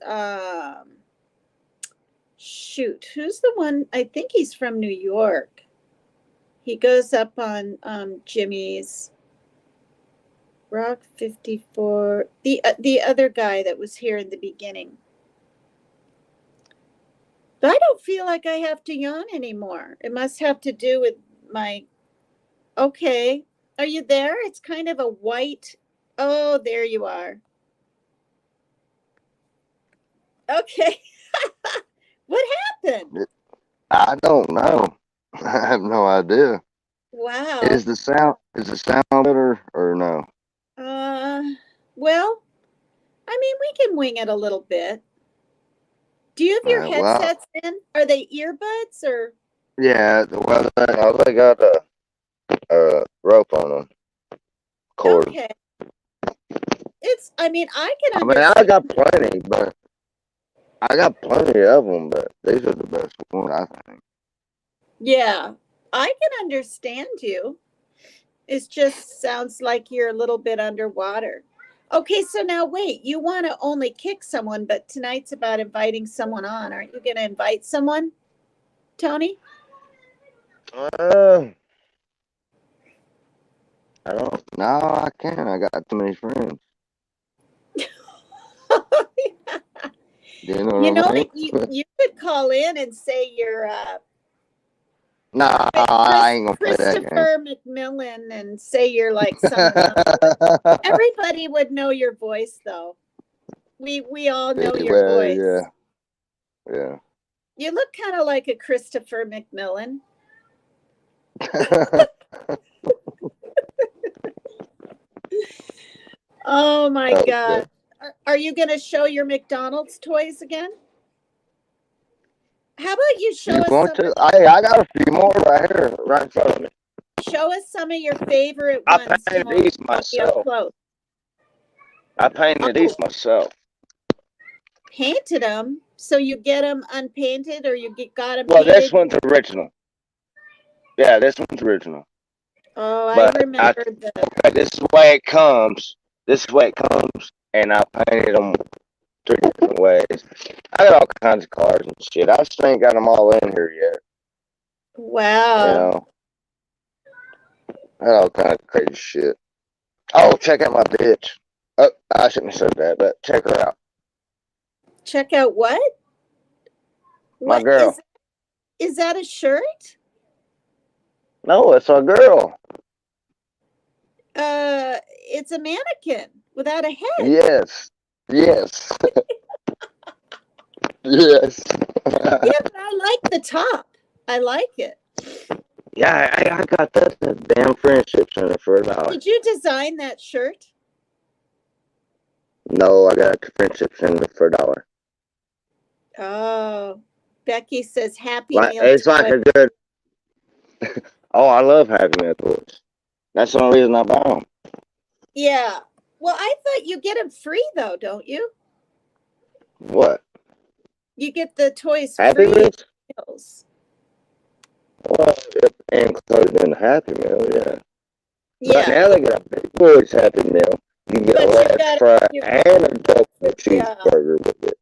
shoot, who's the one? I think he's from New York. He goes up on Jimmy's Rock 54. The other guy that was here in the beginning. But I don't feel like I have to yawn anymore. It must have to do with my. Okay, are you there? It's kind of a white. Oh, there you are. Okay. What happened? I don't know. I have no idea. Wow. Is the sound better or no? Well, I mean, we can wing it a little bit. Do you have your headsets in? Are they earbuds or? Yeah, well, they got a rope on them. Cord. Okay. I mean, I can I mean, understand. I got plenty, but I got plenty of them, but these are the best ones, I think. Yeah, I can understand you. It just sounds like you're a little bit underwater. Okay, so now wait, you want to only kick someone, but tonight's about inviting someone on. Aren't you going to invite someone, Tony? I don't. No, I can't. I got too many friends. You know what I mean? You could call in and say you're Nah, I ain't gonna play that game. Christopher McMillan and say you're like someone. Everybody would know your voice, though. We all know your voice. Yeah. You look kind of like a Christopher McMillan. Oh my God. Are you going to show your McDonald's toys again? How about you show us some? I got a few more right here, right in front of me. Show us some of your favorite ones. I painted these myself. I painted these myself. Painted them? So you get them unpainted or you got them Well, painted? this one's original. Yeah, this one's original. Oh, I remember that. This is the way it comes. And I painted them 3 different ways. I got all kinds of cars and shit. I just ain't got them all in here yet. Wow. I got all kinds of crazy shit. Oh, check out my bitch. Oh, I shouldn't have said that, but check her out. Check out what? My girl. Is that a shirt? No, it's a girl. It's a mannequin without a head. Yes. Yes. Yeah, but I like the top. I like it. Yeah, I got that at the damn friendship center for $1. Did you design that shirt? No, I got a friendship center for $1. Oh, Becky says Happy Like Meal it's like toy. a good. Oh, I love Happy Meal toys. That's the only reason I buy them. Yeah. Well, I thought you get them free though, don't you? What? You get the toys Happy free Meals? meals. Well, it's included in the Happy Meal, yeah. But Yeah. now they got a big boys Happy Meal. You get But a you large got fry you and a double yeah. cheeseburger with it,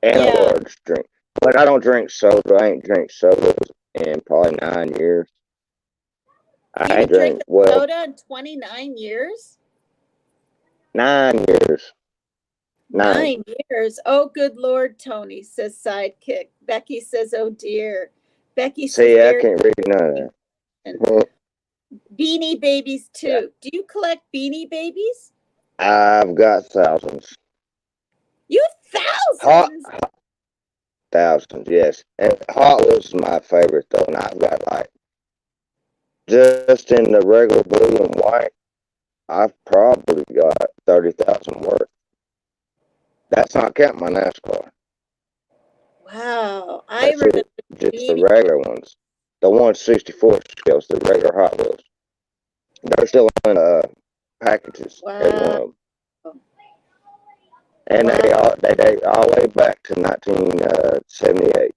and a Yeah. large drink. But I don't drink soda. I ain't drank soda in probably 9 years. You I haven't drank drank, a well, soda in 29 years? 9 years. 9. 9 years. Oh, good Lord, Tony, says Sidekick. Becky says, oh dear. Becky says, See, I very can't read none of that. and Well, Beanie Babies too. Do you collect Beanie Babies? I've got thousands. You Hot, thousands? thousands, yes. And Hot Wheels is my favorite, though. And I've got, like, just in the regular blue and white, I've probably got 30,000 worth. That's not counting my NASCAR. Wow. I That's remember it. Just the Beanie. regular ones. The 164 scales, the regular Hot Wheels. They're still in packages, every one Wow. of them. And Wow. they date all the way back to 1978.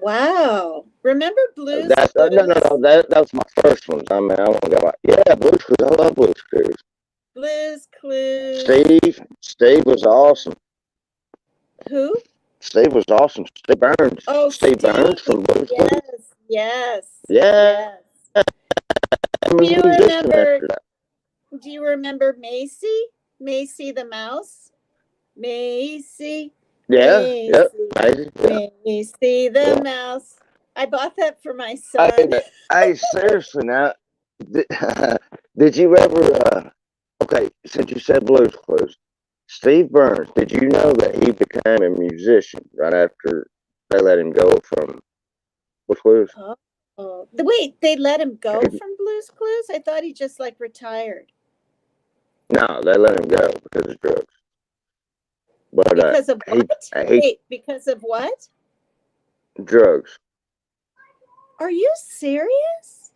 Wow. Remember Blues That's no, no, Clues? no. That was my first ones. I mean, I want to go like, yeah, Blues Clues. I love Blues Clues. Blues Clues. Steve was awesome. Who? Steve was awesome. Steve Burns. Oh, Steve Burns from Blues Clues. Yes, yes, Yeah, yes. I'm a Do you musician remember? after that. Do you remember Macy? Macy the mouse. Macy. Yeah, yep, Macy. amazing. Yeah, Macy the yeah. mouse. I bought that for my Hey, son. but, hey, seriously now, did, did you ever? Okay, since you said Blues Clues, Steve Burns. Did you know that he became a musician right after they let him go from Blues Clues? Oh, wait, they let him go He- from Blues Clues? I thought he just like retired No, they let him go because of drugs. But because of he what? he Wait, because of what? drugs. Are you serious?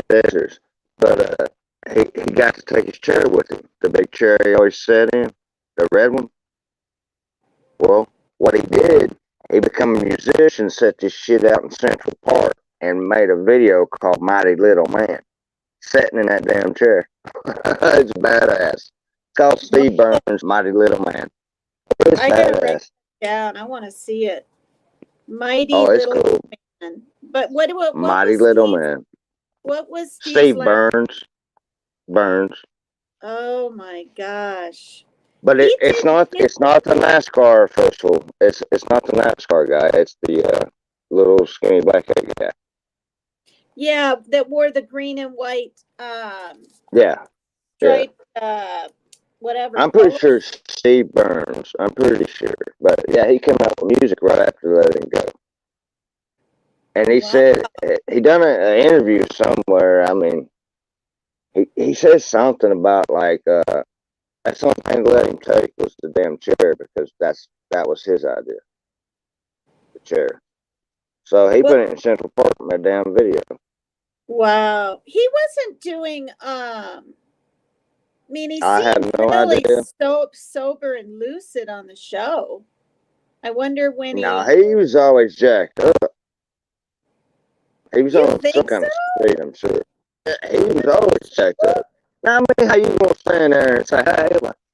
Deserts. But he got to take his chair with him. The big chair he always sat in, the red one. Well, what he did, he became a musician, set this shit out in Central Park, and made a video called Mighty Little Man, sitting in that damn chair. It's badass. It's called Steve Burns' Mighty Little Man. It's I gotta write badass. it down. I want to see it. Mighty Oh, it's Little cool. Man. But what Mighty was Little Steve? Man. What was Steve's Steve last? Burns. Oh my gosh. But He it's did not the NASCAR official. It's not the NASCAR guy. It's the little skinny blackhead guy. yeah, that wore the green and white Yeah, yeah. striped whatever I'm pretty polo. sure it's Steve Burns. I'm pretty sure. But yeah, he came out with music right after letting go. And he Wow. said he done an interview somewhere. I mean, he says something about like that's the only thing to let him take was the damn chair because that was his idea, the chair. So he Well, put it in Central Park in that damn video. wow. He wasn't doing I mean he I seemed have no really idea. sober and lucid on the show. I wonder when No, he he was always jacked up. He was You on some think kind so? of speed, I'm sure. He was always jacked up. Now, I mean, how you gonna stand there and say, hey,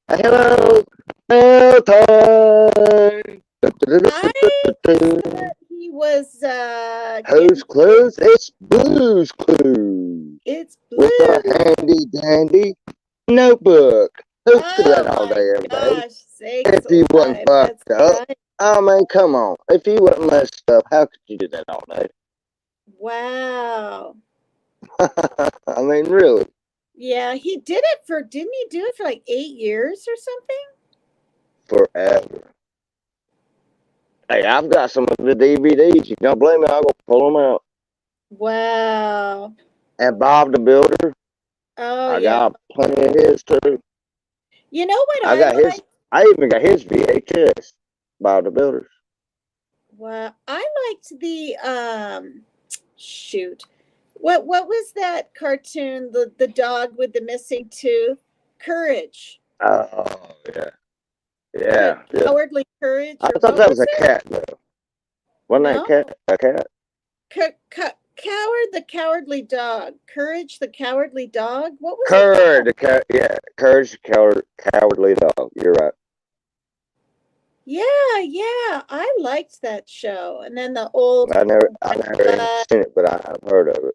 hello, mail time. I thought he was Who's Clues? It's Blues Clues. it's With a blue. handy dandy notebook. Who could do that Oh all my day, every day? gosh, sakes If you wasn't alive. That's fucked up. right. I mean, come on. If you wasn't messed up, how could you do that all day? Wow. I mean, really. Yeah, he did it for didn't he do it for like 8 years or something? forever. Hey, I've got some of the DVDs. You don't blame me, I'll go pull them out. Wow. And Bob the Builder, Oh, I yeah. got plenty of his too. You know what I I got like? his. I even got his VHS. Bob the Builders. Well, I liked the shoot. What was that cartoon? The dog with the missing tooth? Courage. Oh yeah, yeah, yeah. Cowardly Courage, I or thought what that was was a it? cat though. Wasn't that No. cat? A cat? Coward the Cowardly Dog. Courage the Cowardly Dog. What was it Courage, called? yeah, Courage, the cowardly dog. You're right. Yeah, I liked that show. And then the old I never even seen it, but I've heard of it.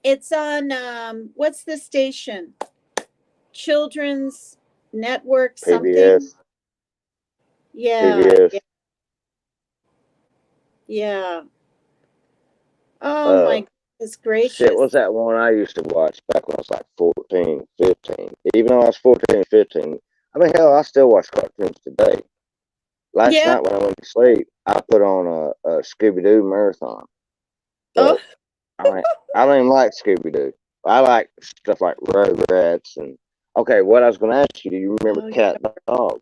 it's on what's the station? Children's Network something. PBS. Yeah, PBS. yeah. Oh my goodness gracious. Shit, what's that one I used to watch back when I was like 14, 15? Even though I was 14, 15. I mean, hell, I still watch cartoons today. Last Yeah. night when I went to sleep, I put on a Scooby-Doo marathon. Oh, But I don't even like Scooby-Doo. I like stuff like Rugrats and... Okay, what I was going to ask you, do you remember Oh, Cat Dog?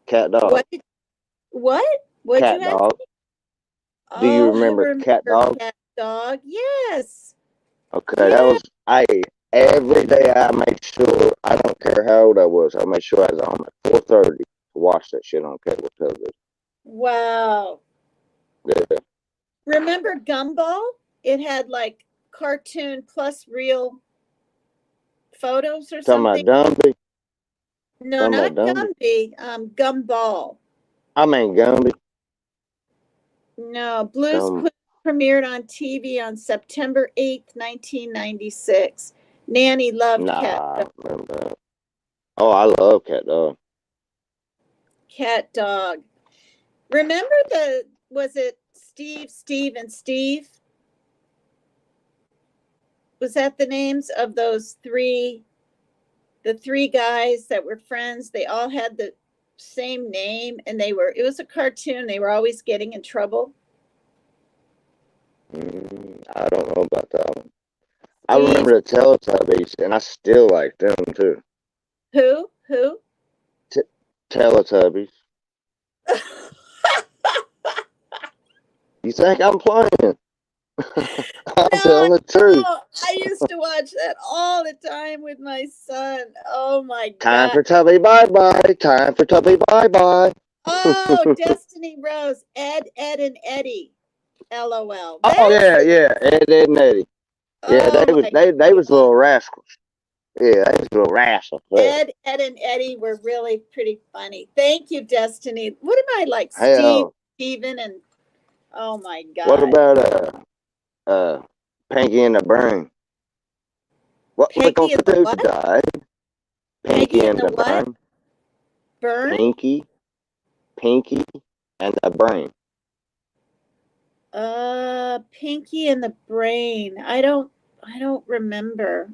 Cat Dog. what? What'd Cat you ask? Dog. Do you remember Cat Dog? Cat Dog. Yes. Okay, that was... Every day I made sure, I don't care how old I was, I made sure I was on at 4:30 to watch that shit on cable television. Wow. Yeah. Remember Gumball? It had like cartoon plus real photos or Talking something. about Dumby? No, not Gumby. Gumball. I mean Gumby. No, Blue's Clues premiered on TV on September 8th, 1996. Nanny loved Cat I Dog. don't remember that. Oh, I love Cat Dog. Cat Dog. Remember was it Steve and Steve? Was that the names of those the three guys that were friends? They all had the same name and it was a cartoon. They were always getting in trouble. I don't know about that one. I remember the Teletubbies, and I still like them too. Who? Teletubbies. You think I'm playing? I'm telling the truth. No, I used to watch that all the time with my son. Oh my God. Time for Tubby bye-bye. Time for Tubby bye-bye. Oh, Destiny Rose. Ed, and Eddie. LOL. Oh yeah. Ed, and Eddie. Yeah, they was little rascals. Yeah, they was little rascals. Ed, and Eddie were really pretty funny. Thank you, Destiny. What am I like? Steven, and oh my God. What about Pinky and the Brain? What we're gonna do today? Pinky and the Brain. Pinky and the Brain. Pinky and the Brain. I don't remember.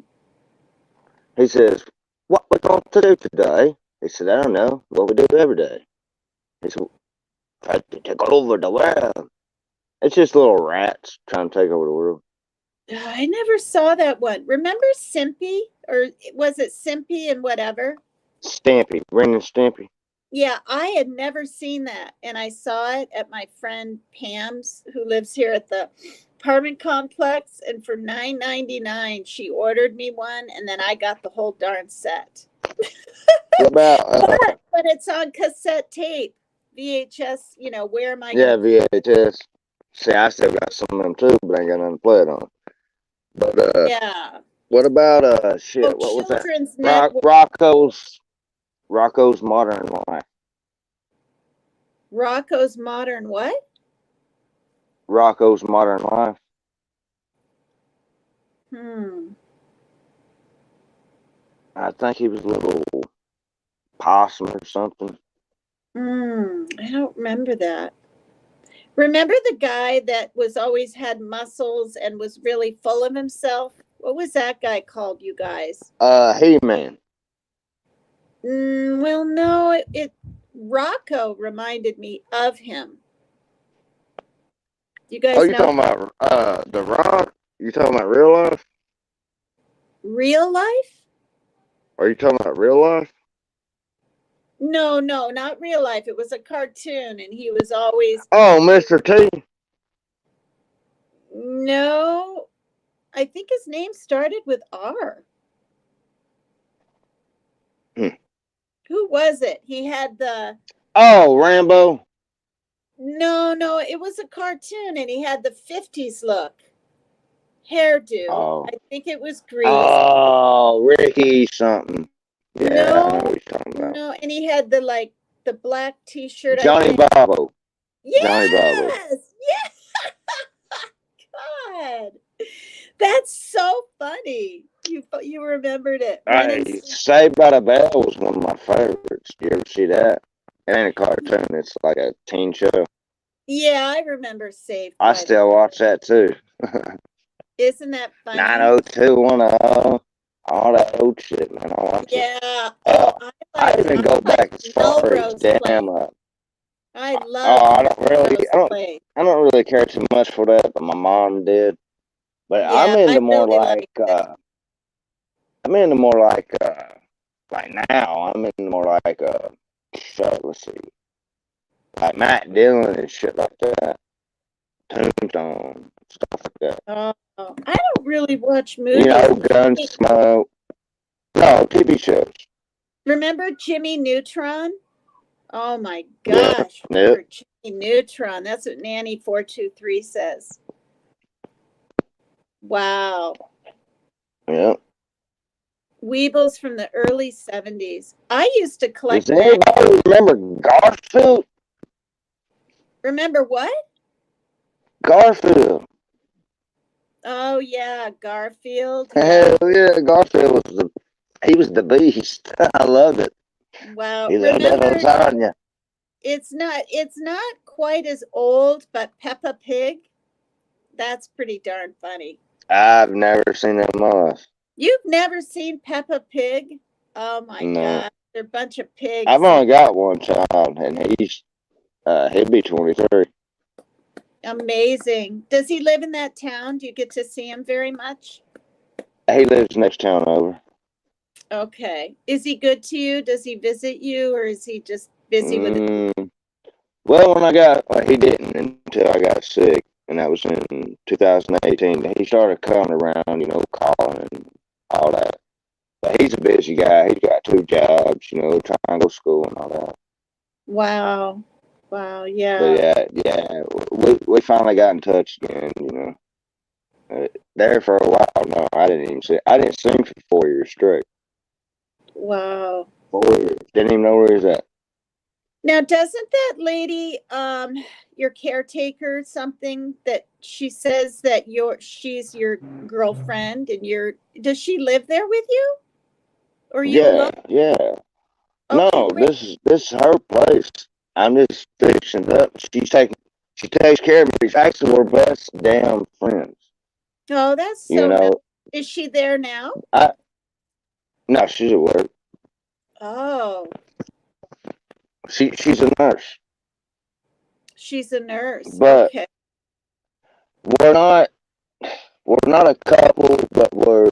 He says, what we're going to do today? He said, I don't know. What we do every day. He said, try to take over the world. It's just little rats trying to take over the world. I never saw that one. Remember Simpy? Or was it Simpy and whatever? Stampy. Ren and Stampy. Yeah, I had never seen that. And I saw it at my friend Pam's, who lives here at the apartment complex. And for $9.99, she ordered me one. And then I got the whole darn set. What about... but it's on cassette tape. VHS, where am I? Yeah, VHS. See, I still got some of them too, but I ain't got nothing to play it on. But, yeah. What about, what was that? Rocco's Modern Life. Rocco's Modern what? Rocco's Modern Life. I think he was a little possum or something. I don't remember that. Remember the guy that was always had muscles and was really full of himself? What was that guy called, you guys? He-Man. Well, no, Rocco reminded me of him. You Oh, guys you know talking about The Rock? You talking about real life? real life? Are you talking about real life? No, not real life. It was a cartoon, and he was always Oh, Mr. T. no. I think his name started with R. Hmm. Who was it? He had the Oh, Rambo. no. It was a cartoon, and he had the '50s look, hairdo. Oh, I think it was Grease. oh, Ricky something. Yeah, I know No, what you're talking about. no, and he had the black T-shirt. I Johnny think. Bravo. Johnny Bravo. Yes, yes. God, that's so funny. You remembered it. Ren and Hey, Saved by the Bell was one of my favorites. You ever see that? It ain't a cartoon. It's like a teen show. yeah, I remember Saved I by the. still watch that too. Isn't that funny? 90210. All that old shit, man. I watch it. Yeah. Oh, I even go like back as far as Melrose Place. damn. I Oh, love I don't really. Melrose Place. I don't really care too much for that, but my mom did. But Yeah, I really like it. I'm into more like now. I'm into more like let's see, like Matt Dillon and shit like that. Tombstone, stuff like that. Oh, I don't really watch You movies. know, Gunsmoke. No, TV shows. Remember Jimmy Neutron? Oh my Yeah, gosh. yeah, Remember Jimmy Neutron. That's what Nanny 423 says. Wow. yeah. Weebles from the early 70s. I used to collect Does anybody remember Garfield? Remember what? Garfield. Oh yeah, Garfield. Hell yeah, Garfield he was the beast. I love it. Wow. He's like that Remember lasagna. it's not quite as old, but Peppa Pig. That's pretty darn funny. I've never seen that in my life. You've never seen Peppa Pig? Oh my No. God. They're a bunch of pigs. I've only got one child, and he'll be 23. Amazing. Does he live in that town? Do you get to see him very much? He lives next town over. Okay. Is he good to you? Does he visit you, or is he just busy with it? Well, he didn't until I got sick, and that was in 2018. He started coming around, calling and all that. But he's a busy guy. He's got 2 jobs, trying to go to school and all that. Wow. Wow. Yeah. But yeah, we finally got in touch again, there for a while. No, I didn't see him for 4 years straight. Wow. 4 years. Didn't even know where he was at. Now, doesn't that lady, your caretaker, something that she says that she's your girlfriend, and does she live there with you? Or you alone? Yeah. Okay, No, great. this is her place. I'm just fixing it up. She takes care of me. Actually, we're best damn friends. Oh, that's so nice. Is she there now? No, she's at work. Oh. She's a nurse. She's a nurse. But okay. we're not a couple, but we're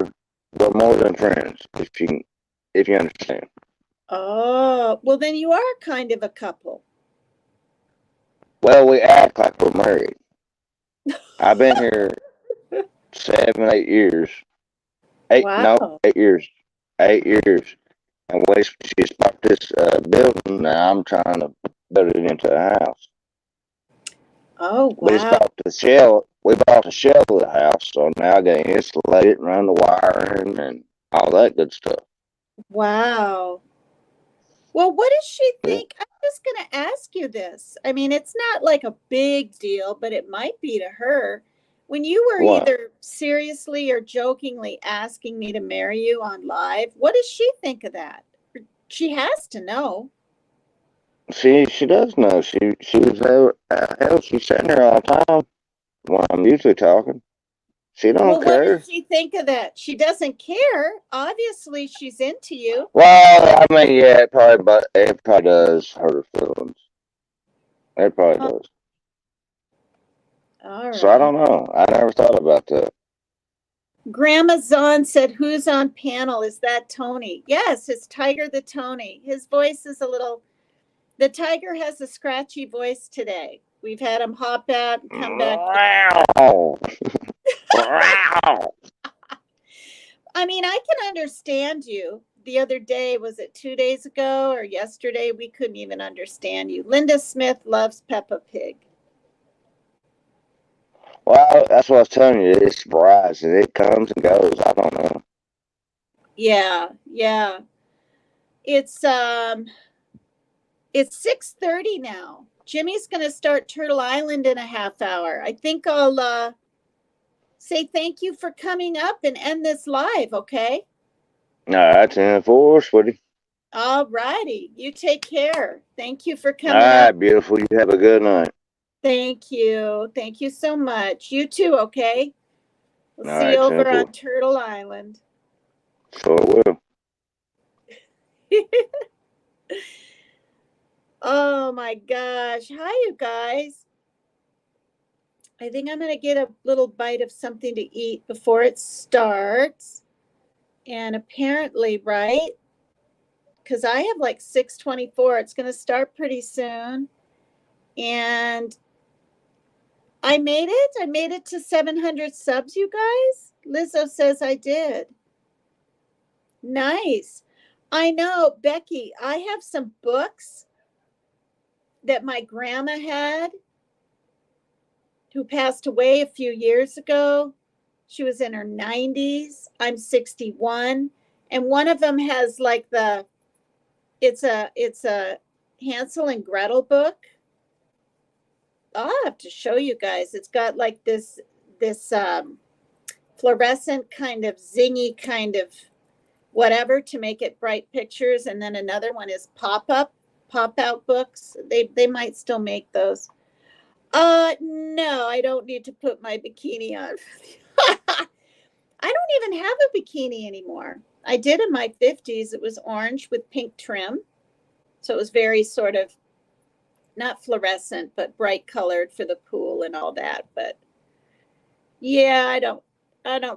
more than friends, if you understand. Oh, well then you are kind of a couple. Well, we act like we're married. I've been here 7, 8 years. Wow. 8 years. 8 years. And she's bought this building. Now I'm trying to build it into a house. Oh, wow. We just bought the shell. We bought the shell of the house, so now I got to insulate it and run the wiring and all that good stuff. Wow. Well, what does she think? I'm just going to ask you this. I mean, it's not like a big deal, but it might be to her. When you were either seriously or jokingly asking me to marry you on live, what does she think of that? She has to know. She does know. She was hell. She's sitting there all the time when I'm usually talking. She don't Well, what care. does she think of that? She doesn't care. Obviously, she's into you. Well, I mean, yeah, it probably does hurt her feelings. It probably Oh, does. all So I right. don't know. I never thought about that. Grandma Zahn said, "Who's on panel? Is that Tony?" Yes, it's Tiger the Tony. His voice is a little. The tiger has a scratchy voice today. We've had him hop out and come back. Wow. Wow. I mean, I can understand you. The other day, was it 2 days ago or yesterday? We couldn't even understand you. Linda Smith loves Peppa Pig. Well, that's what I was telling you. It's Verizon. It comes and goes. I don't know. Yeah, yeah. It's 6:30 now. Jimmy's going to start Turtle Island in a half hour. I think I'll say thank you for coming up and end this live, okay? All right, 10-4, sweetie. All righty. You take care. Thank you for All coming right, up. beautiful. You have a good night. Thank you. Thank you so much. You too, okay? We'll All see you right, over 10-4. on Turtle Island. Sure will. Oh my gosh. Hi, you guys. I think I'm going to get a little bite of something to eat before it starts. And apparently, right? Because I have like 6:24. It's going to start pretty soon. And I made it. I made it to 700 subs, you guys. Lizzo says I did. Nice. I know, Becky, I have some books that my grandma had who passed away a few years ago. She was in her 90s. I'm 61. And one of them has like it's a Hansel and Gretel book. I'll have to show you guys. It's got like this fluorescent kind of zingy kind of whatever to make it bright pictures. And then another one is pop out books. They might still make those. No, I don't need to put my bikini on. I don't even have a bikini anymore. I did in my 50s. It was orange with pink trim. So it was very sort of not fluorescent, but bright colored for the pool and all that. But yeah, I don't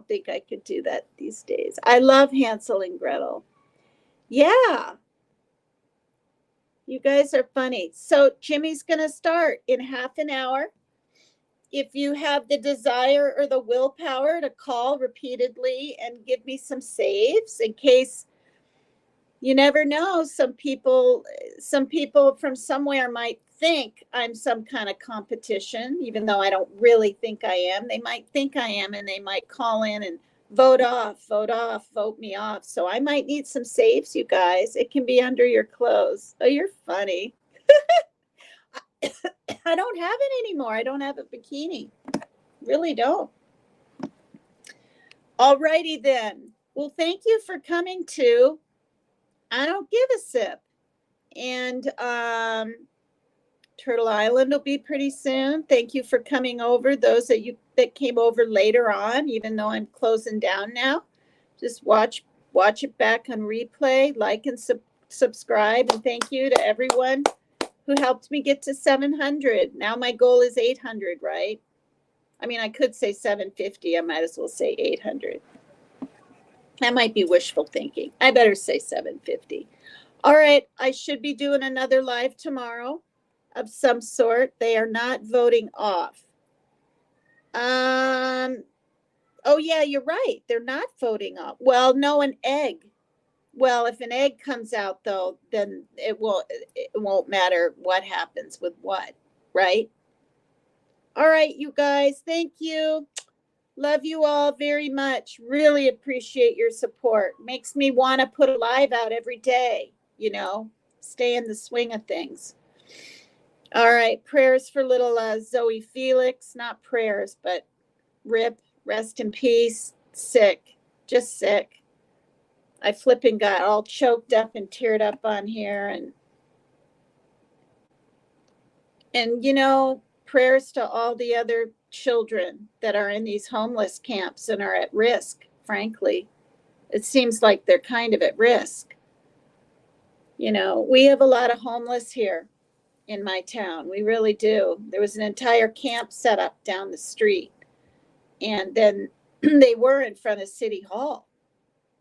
think I could do that these days. I love Hansel and Gretel. Yeah. You guys are funny. So Jimmy's going to start in half an hour. If you have the desire or the willpower to call repeatedly and give me some saves in case you never know, some people from somewhere might think I'm some kind of competition, even though I don't really think I am. They might think I am, and they might call in and vote me off. So I might need some saves, you guys. It can be under your clothes. Oh, you're funny. I don't have it anymore. I don't have a bikini. Really don't. All righty then. Well, thank you for coming to I Don't Give a Sip. And Turtle Island will be pretty soon. Thank you for coming over. Those that came over later on, even though I'm closing down now, just watch it back on replay, like and subscribe. And thank you to everyone who helped me get to 700. Now my goal is 800, right? I mean, I could say 750. I might as well say 800. That might be wishful thinking. I better say 750. All right, I should be doing another live tomorrow of some sort. They are not voting off. Oh yeah, you're right. They're not voting off. Well, no, an egg. Well, if an egg comes out though, then it won't matter what happens with what, right? All right, you guys, thank you. Love you all very much. Really appreciate your support. Makes me want to put a live out every day, stay in the swing of things. All right, prayers for little Zoey Felix. Not prayers, but rip, rest in peace. Sick, just sick. I flipping got all choked up and teared up on here. And prayers to all the other children that are in these homeless camps and are at risk, frankly. It seems like they're kind of at risk. You know, we have a lot of homeless here in my town. We really do. There was an entire camp set up down the street. And then they were in front of City Hall.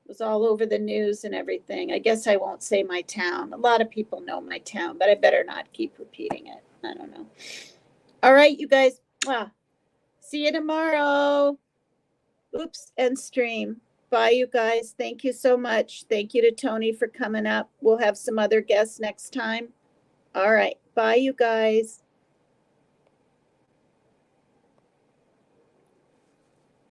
It was all over the news and everything. I guess I won't say my town. A lot of people know my town, but I better not keep repeating it. I don't know. All right, you guys. See you tomorrow. Oops, end stream. Bye, you guys. Thank you so much. Thank you to Tony for coming up. We'll have some other guests next time. All right. Bye, you guys.